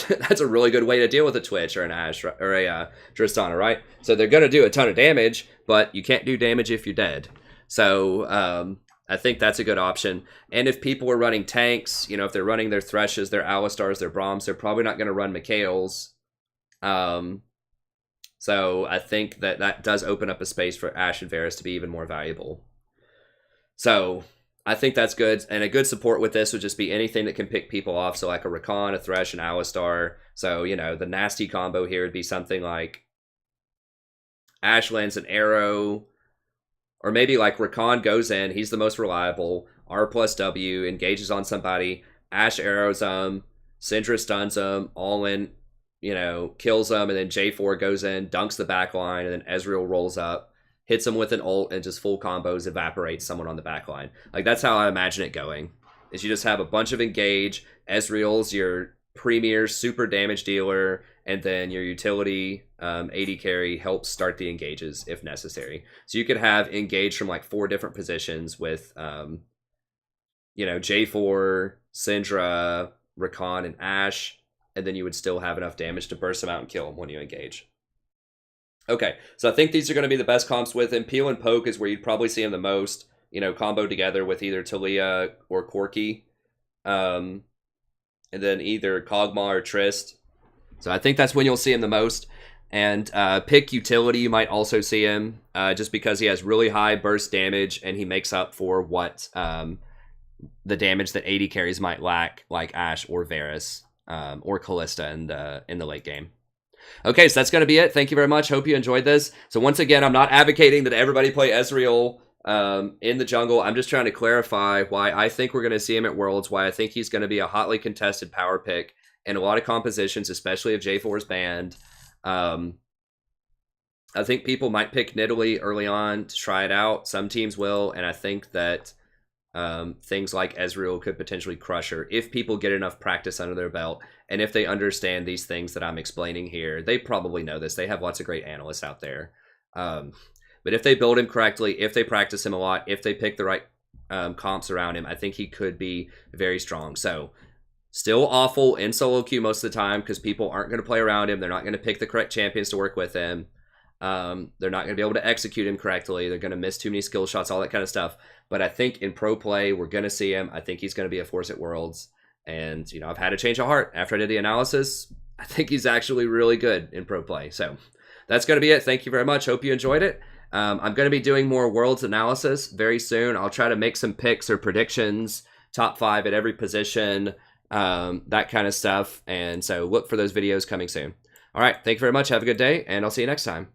that's a really good way to deal with a Twitch or an Ashe or a Tristana, right? So they're going to do a ton of damage, but you can't do damage if you're dead. So, I think that's a good option. And if people are running tanks, you know, if they're running their Threshes, their Alistars, their Brahms, they're probably not going to run Mikhails. So I think that does open up a space for Ashe and Varus to be even more valuable. So I think that's good. And a good support with this would just be anything that can pick people off. So like a Rakan, a Thresh, an Alistar. So, you know, the nasty combo here would be something like Ashe lands an arrow, or maybe like Rakan goes in, he's the most reliable, R plus W, engages on somebody, Ashe arrows him, Syndra stuns him, all in, kills him, and then J4 goes in, dunks the back line, and then Ezreal rolls up, hits him with an ult, and just full combos, evaporates someone on the back line. Like, that's how I imagine it going, is you just have a bunch of engage, Ezreal's your premier super damage dealer, and then your utility AD carry helps start the engages if necessary. So you could have engage from like 4 different positions with, J4, Syndra, Rakan, and Ashe, and then you would still have enough damage to burst them out and kill them when you engage. Okay, so I think these are going to be the best comps with him. Peel and Poke is where you'd probably see him the most, combo together with either Taliyah or Corki. And then either Kog'Maw or Trist. So I think that's when you'll see him the most. And pick utility, you might also see him just because he has really high burst damage and he makes up for what the damage that AD carries might lack, like Ashe or Varus or Kalista in the late game. Okay, so that's going to be it. Thank you very much. Hope you enjoyed this. So once again, I'm not advocating that everybody play Ezreal in the jungle. I'm just trying to clarify why I think we're going to see him at Worlds, why I think he's going to be a hotly contested power pick in a lot of compositions, especially if J4 is banned. I think people might pick Nidalee early on to try it out. Some teams will, and I think that things like Ezreal could potentially crush her if people get enough practice under their belt, and if they understand these things that I'm explaining here. They probably know this. They have lots of great analysts out there. But if they build him correctly, if they practice him a lot, if they pick the right comps around him, I think he could be very strong. So still awful in solo queue most of the time because people aren't going to play around him. They're not going to pick the correct champions to work with him. They're not going to be able to execute him correctly. They're going to miss too many skill shots, all that kind of stuff. But I think in pro play, we're going to see him. I think he's going to be a force at Worlds. And, I've had a change of heart after I did the analysis. I think he's actually really good in pro play. So that's going to be it. Thank you very much. Hope you enjoyed it. I'm going to be doing more Worlds analysis very soon. I'll try to make some picks or predictions, top 5 at every position, that kind of stuff. And so look for those videos coming soon. All right. Thank you very much. Have a good day, and I'll see you next time.